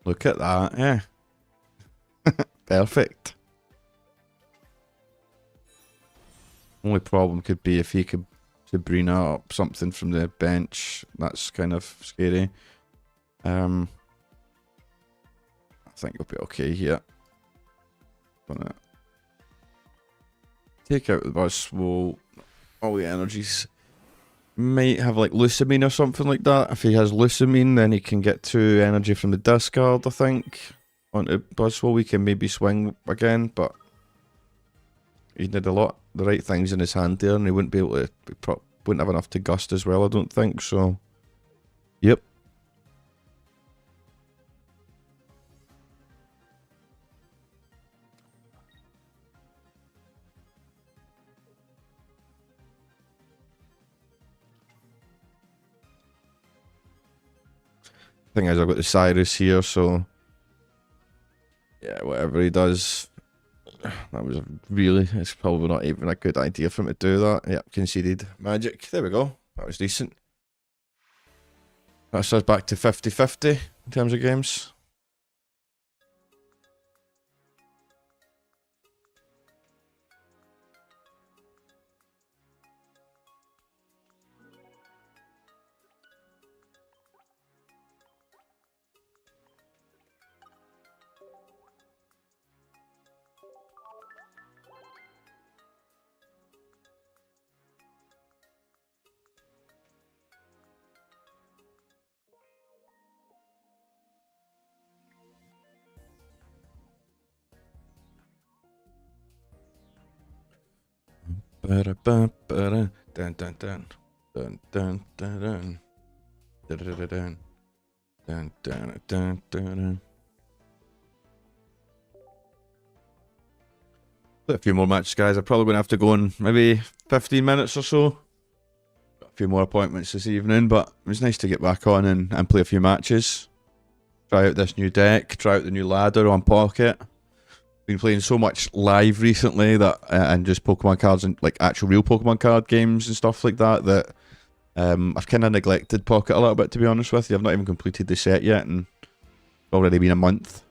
A: Look at that, yeah. Perfect. Only problem could be if he could Sabrina up something from the bench. That's kind of scary. I think we'll be okay here. Gonna take out the Buzzwole. All the energies. Might have like Lucamine or something like that. If he has Lucamine, then he can get 2 energy from the discard, I think. Onto Buzzwole, we can maybe swing again, but he did the right things in his hand there, and he wouldn't be able to, wouldn't have enough to gust as well, I don't think, so. Yep. Thing is, I've got the Cyrus here, so yeah, whatever he does, that was it's probably not even a good idea for him to do that. Yep, conceded. Magic. There we go. That was decent. That's us back to 50-50 in terms of games. Dun dun dun dun dun dun dun dun dun dun dun dun dun. A few more matches, guys. I'm probably going to have to go in maybe 15 minutes or so. Got a few more appointments this evening, but it was nice to get back on and play a few matches. Try out this new deck, try out the new ladder on Pocket. Been playing so much live recently that and just Pokemon cards and like actual real Pokemon card games and stuff like that I've kind of neglected Pocket a little bit, to be honest with you. I've not even completed the set yet, and it's already been a month.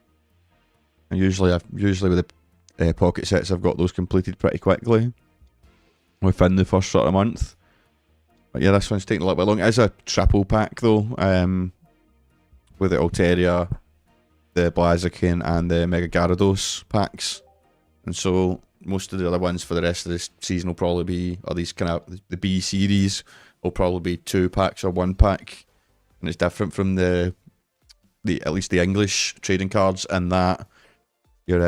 A: And usually with the Pocket sets, I've got those completed pretty quickly within the first sort of month. But yeah, this one's taking a little bit long. It is a triple pack though, with the Altaria, the Blaziken, and the Mega Gyarados packs. And so most of the other ones for the rest of this season will probably be, or these kind of the B series will probably be 2 packs or 1 pack, and it's different from the at least the English trading cards, and that you're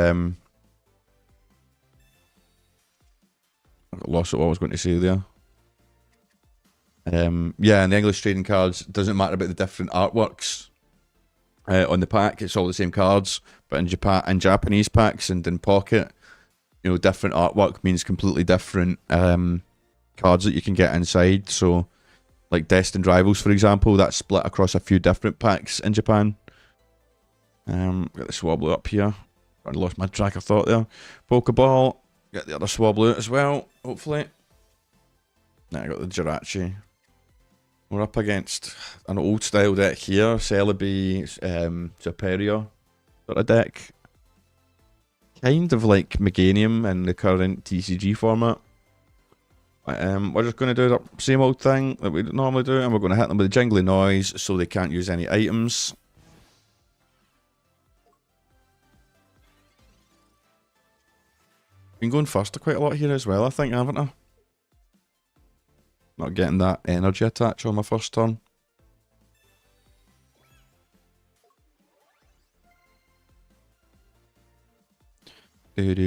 A: I got lost what I was going to say there. Yeah, and the English trading cards, it doesn't matter about the different artworks on the pack. It's all the same cards, but in Japanese packs and in Pocket, you know, different artwork means completely different cards that you can get inside. So, like Destined Rivals, for example, that's split across a few different packs in Japan. Get the Swablu up here. I lost my track of thought there. Pokeball, get the other Swablu as well, hopefully. Now I got the Jirachi. We're up against an old style deck here, Celebi, Superior sort of deck. Kind of like Meganium in the current TCG format. We're just going to do the same old thing that we normally do, and we're going to hit them with a jingly noise so they can't use any items. Been going faster quite a lot here as well, I think, haven't I? Not getting that energy attach on my first turn. What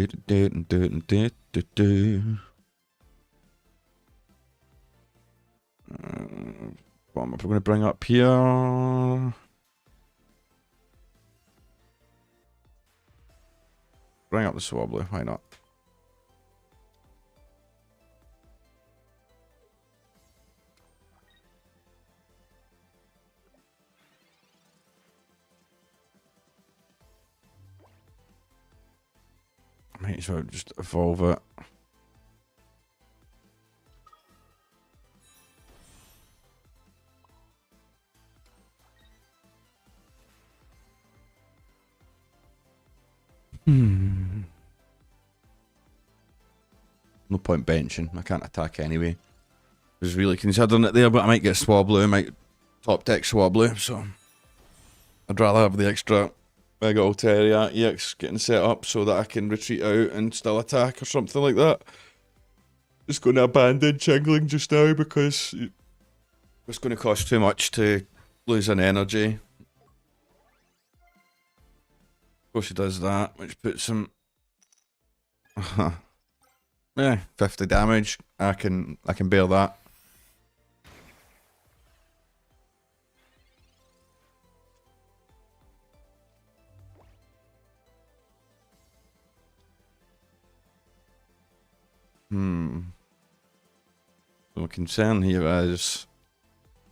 A: am I going to bring up here? Bring up the Swablu, why not? Might as well just evolve it. No point benching. I can't attack anyway. I was really considering it there, but I might get Swablu. I might top deck Swablu, so I'd rather have the extra Mega Altaria EX getting set up so that I can retreat out and still attack or something like that. Just going to abandon Chingling just now because it's going to cost too much to lose an energy. Of course he does that, which puts him... yeah, 50 damage. I can bear that. So my concern here is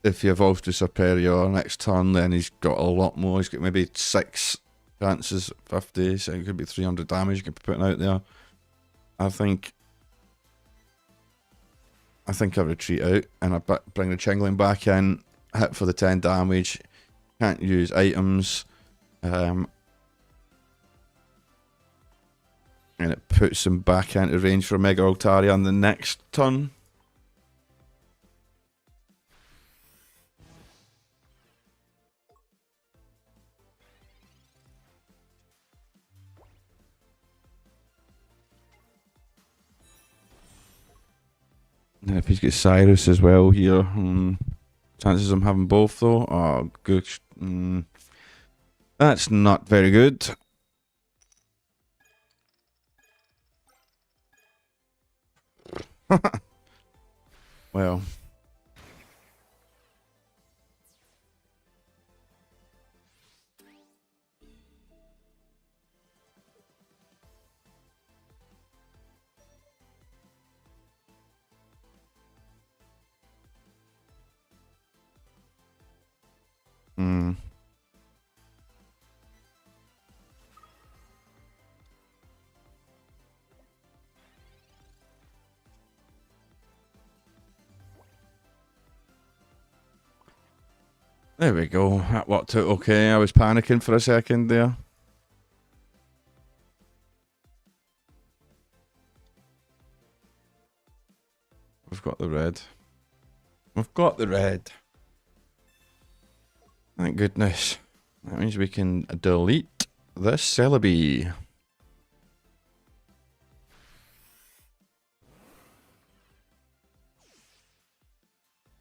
A: if he evolves to Superior next turn, then he's got a lot more. He's got maybe 6 chances, 50, so it could be 300 damage you could be putting out there. I think I retreat out and I bring the Chingling back in, hit for the 10 damage. Can't use items. And it puts him back into range for Mega Altaria on the next turn. And if he's got Cyrus as well here, chances of him having both though, oh good. That's not very good. Well. There we go. That worked out okay. I was panicking for a second there. We've got the red. We've got the red. Thank goodness. That means we can delete this Celebi.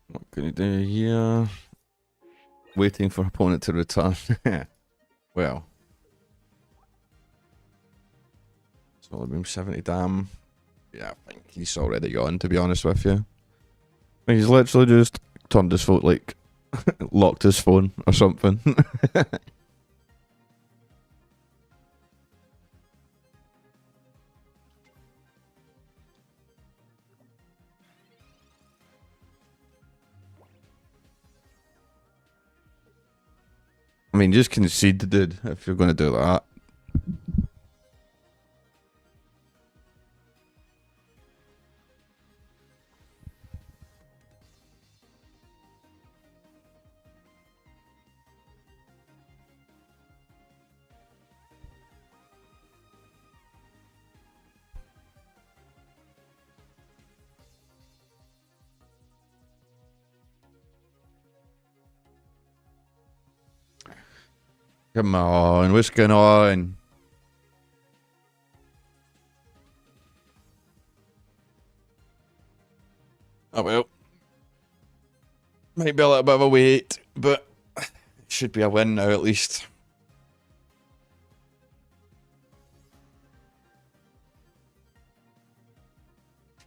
A: What can we do here? Waiting for opponent to return. Well. Celebi 70 dam. Yeah, I think he's already gone, to be honest with you. He's literally just turned his phone, like, locked his phone or something. I mean, just concede the dude if you're going to do that. Come on, what's going on? Oh well. Might be a little bit of a wait, but it should be a win now at least.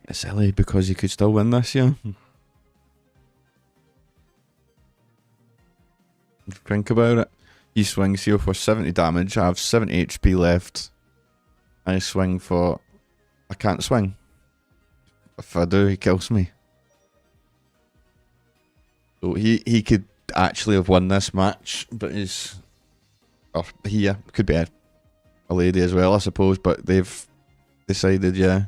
A: It's silly because you could still win this, yeah. Think about it. He swings here for 70 damage. I have 70 HP left. I swing for... I can't swing. If I do, he kills me. So he could actually have won this match, but he's... Or he could be a lady as well, I suppose, but they've decided, yeah.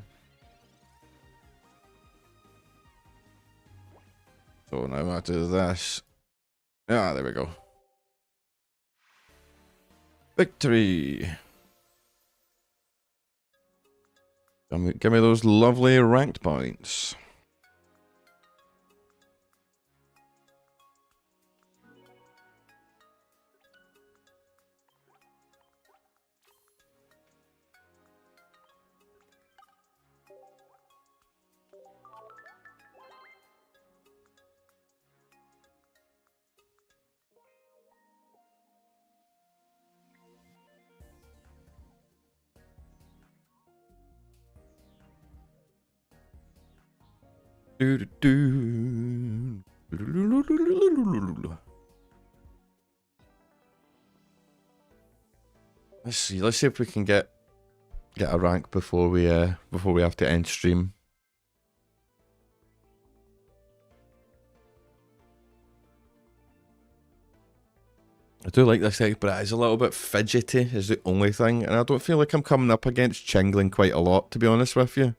A: So now I do this. Ah, there we go. Victory! Give me those lovely ranked points. Let's see. Let's see if we can get a rank before we have to end stream. I do like this deck, but it is a little bit fidgety, is the only thing, and I don't feel like I'm coming up against Chingling quite a lot, to be honest with you.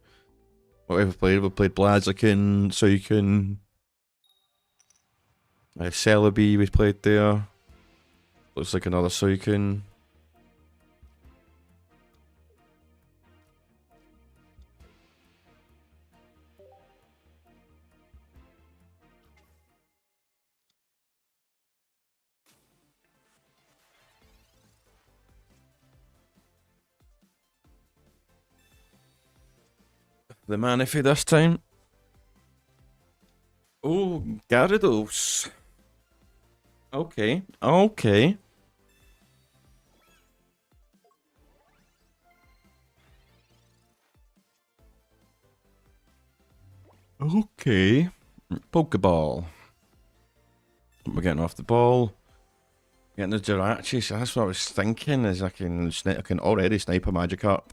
A: What we've played Blaziken, Suicune, Celebi we played there. Looks like another Suicune. The Manaphy this time. Oh, Gyarados. Okay, okay. Okay. Pokeball. We're getting off the ball. Getting the Jirachi, so that's what I was thinking, is I can already snipe a Magikarp.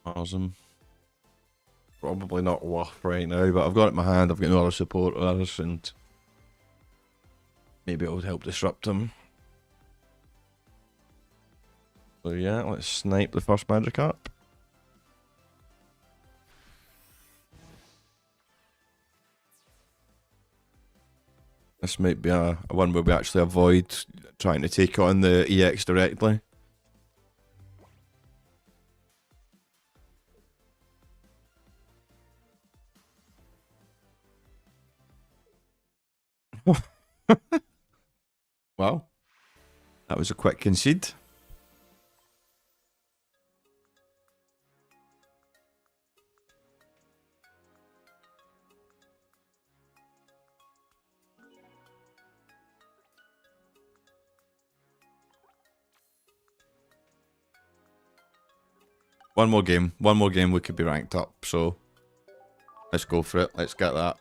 A: Awesome. Probably not worth right now, but I've got it in my hand. I've got no other supporters, and
B: Maybe it would help disrupt him. So yeah, let's snipe the first Magikarp. This might be a one where we actually avoid trying to take on the EX directly. Wow. That was a quick concede. One more game we could be ranked up, so let's go for it. Let's get that.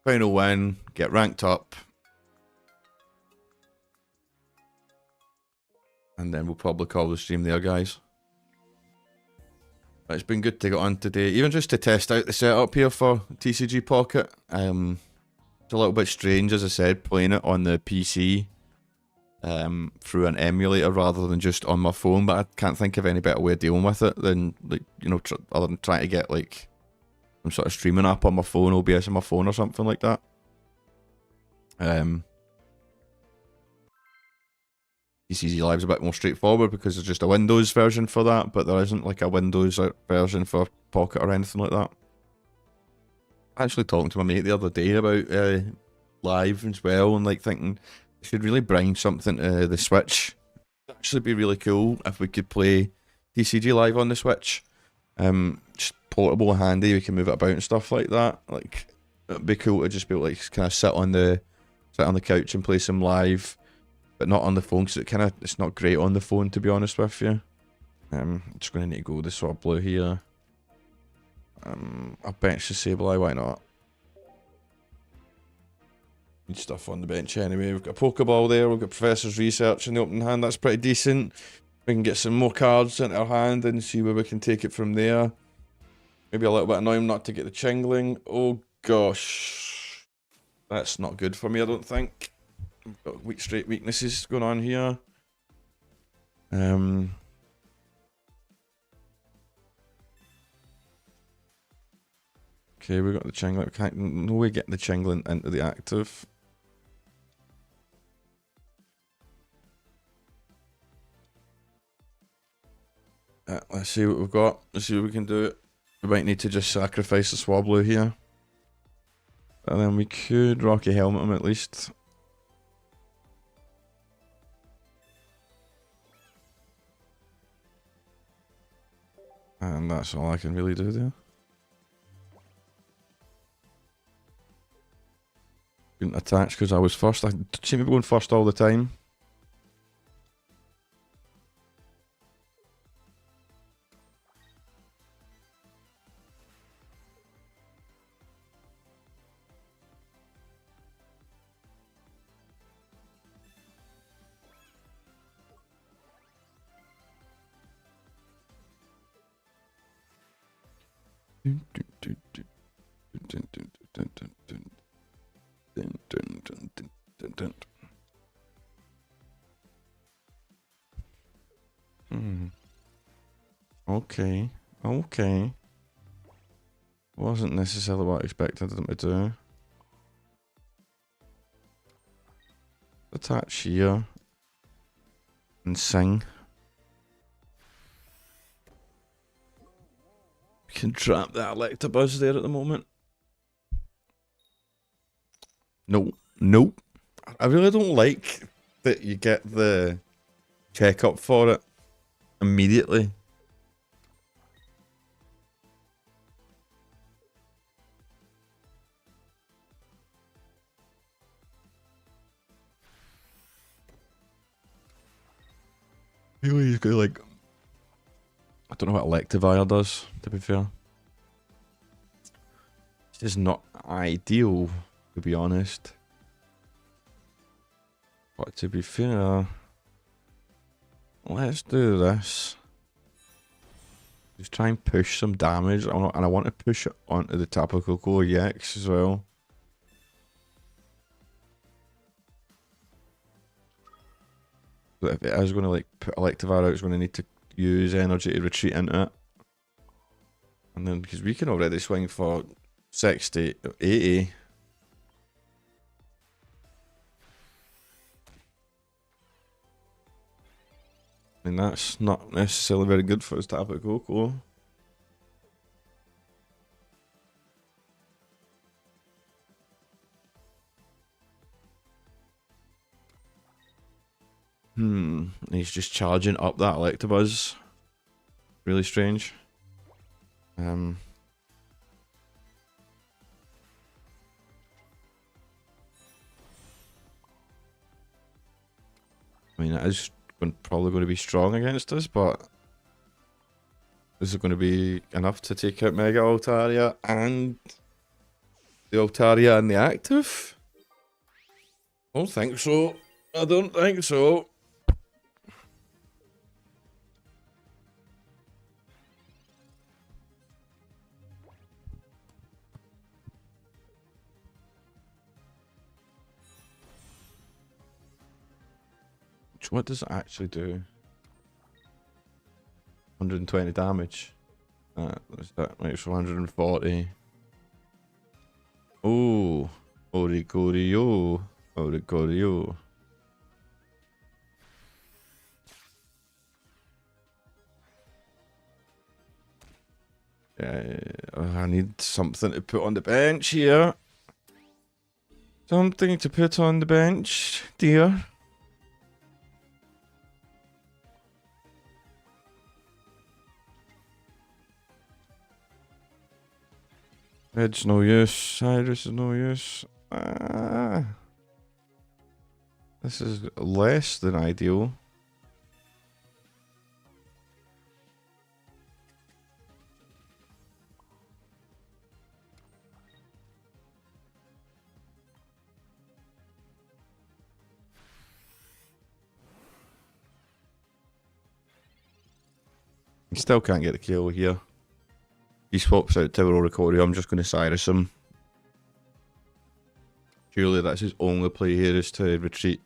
B: Final win, get ranked up. And then we'll probably call the stream there, guys. But it's been good to get on today, even just to test out the setup here for TCG Pocket. It's a little bit strange, as I said, playing it on the PC through an emulator rather than just on my phone, but I can't think of any better way of dealing with it than, like, you know, other than trying to get like some sort of streaming app on my phone, OBS on my phone or something like that. TCG Live's a bit more straightforward because there's just a Windows version for that, but there isn't like a Windows version for Pocket or anything like that. Actually talking to my mate the other day about Live as well, and like thinking they should really bring something to the Switch. It'd actually be really cool if we could play TCG Live on the Switch. Just portable and handy, we can move it about and stuff like that. Like, it'd be cool to just be able to like kind of sit on the couch and play some Live, but not on the phone, because it's not great on the phone, to be honest with you. I'm just going to need to go with the sword blue here. I'll bench the Sableye, why not? Need stuff on the bench anyway. We've got a Pokeball there, we've got Professor's Research in the open hand, that's pretty decent. We can get some more cards into our hand and see where we can take it from there. Maybe a little bit annoying not to get the Chingling. Oh gosh. That's not good for me, I don't think. We've got straight weaknesses going on here. Okay, we got the Chingling. We can't, no way getting the Chingling into the active. Let's see what we've got. Let's see what we can do. We might need to just sacrifice the Swablu here. And then we could Rocky Helmet him at least. And that's all I can really do there. Couldn't attach because I was first. I seem to be going first all the time. Okay, okay. Wasn't necessarily what I expected them to do. Attach here and sing. We can trap that Electabuzz there at the moment. Nope, nope. I really don't like that you get the checkup for it immediately. Really, he's got like, I don't know what Electivire does, to be fair. It's just not ideal, to be honest. But to be fair, let's do this. Just try and push some damage, and I want to push it onto the Tapu Koko EX as well. But if it is going to like put Electivire out, it's going to need to use energy to retreat into it. And then, because we can already swing for 60, 80. I mean, that's not necessarily very good for us to have a Coco. He's just charging up that Electabuzz. Really strange. I mean, it is probably going to be strong against us, but is it going to be enough to take out Mega Altaria and the Altaria and the active? I don't think so. I don't think so. What does it actually do? 120 damage. What's that? Makes 140. Oh, Oricorio. Oricorio. Yeah, I need something to put on the bench here. Something to put on the bench, dear. Red's no use. Cyrus is no use. This is less than ideal. He still can't get the kill here. He swaps out Tower Oricorio. I'm just going to Cyrus him. Surely that's his only play here, is to retreat.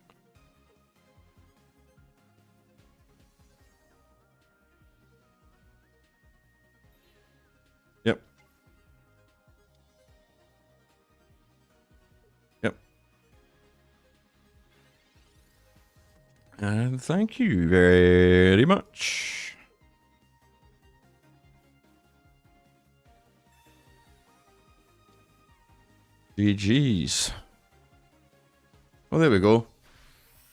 B: Yep. Yep. And thank you very much. GG's. Well, there we go.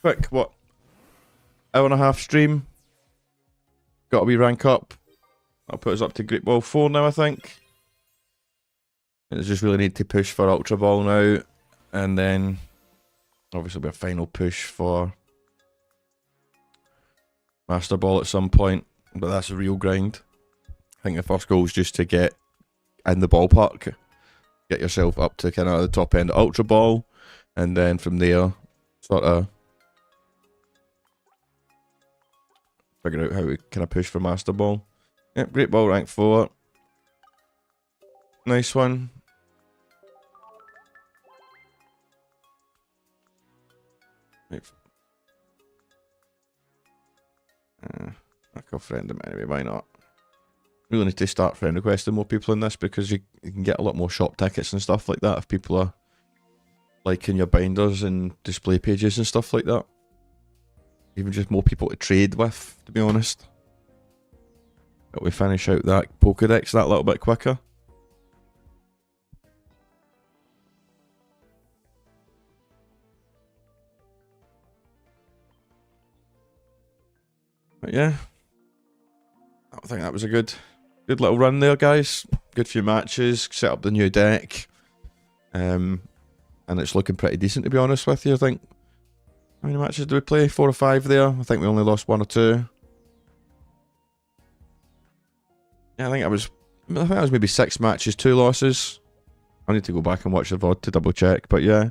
B: Quick, what? Hour and a half stream. Got to be rank up. That'll put us up to Great Ball 4 now, I think. I just really need to push for Ultra Ball now. And then, obviously, be a final push for Master Ball at some point. But that's a real grind. I think the first goal is just to get in the ballpark. Get yourself up to kind of the top end of Ultra Ball, and then from there, sort of figure out how we kind of push for Master Ball. Yep, Great Ball rank 4. Nice one. Right. I'll friend him anyway, why not? Really need to start friend requesting more people in this, because you can get a lot more shop tickets and stuff like that if people are liking your binders and display pages and stuff like that. Even just more people to trade with, to be honest. But we finish out that Pokedex that little bit quicker. But yeah, I think that was a good little run there, guys. Good few matches, set up the new deck. And it's looking pretty decent, to be honest with you, I think. How many matches did we play? 4 or 5 there. I think we only lost 1 or 2. Yeah, I think that was maybe 6 matches, 2 losses. I need to go back and watch the VOD to double check, but yeah.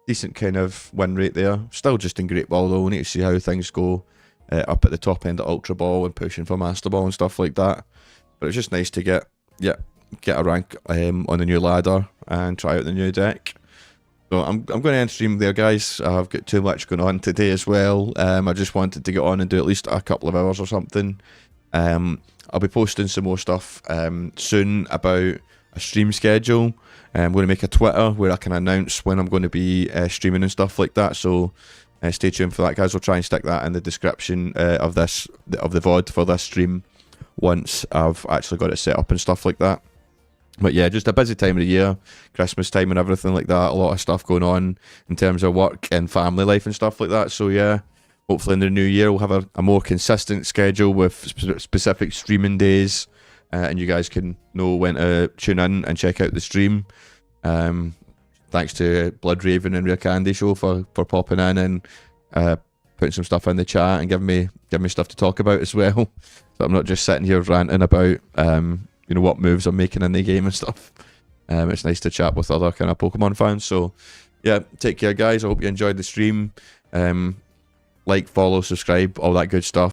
B: Decent kind of win rate there. Still just in Great Ball though. We need to see how things go up at the top end of Ultra Ball and pushing for Master Ball and stuff like that. But it's just nice to get a rank on the new ladder and try out the new deck. So I'm going to end stream there, guys. I've got too much going on today as well. I just wanted to get on and do at least a couple of hours or something. I'll be posting some more stuff soon about a stream schedule. I'm going to make a Twitter where I can announce when I'm going to be streaming and stuff like that. So stay tuned for that, guys. We'll try and stick that in the description of the VOD for this stream once I've actually got it set up and stuff like that. But yeah, just a busy time of the year, Christmas time and everything like that. A lot of stuff going on in terms of work and family life and stuff like that. So yeah, hopefully in the new year we'll have a more consistent schedule with specific streaming days, and you guys can know when to tune in and check out the stream. Thanks to Blood Raven and Rare Candy Show for popping in and putting some stuff in the chat and giving me stuff to talk about as well. So I'm not just sitting here ranting about you know, what moves I'm making in the game and stuff. It's nice to chat with other kind of Pokemon fans. So yeah, take care, guys. I hope you enjoyed the stream. Like, follow, subscribe, all that good stuff.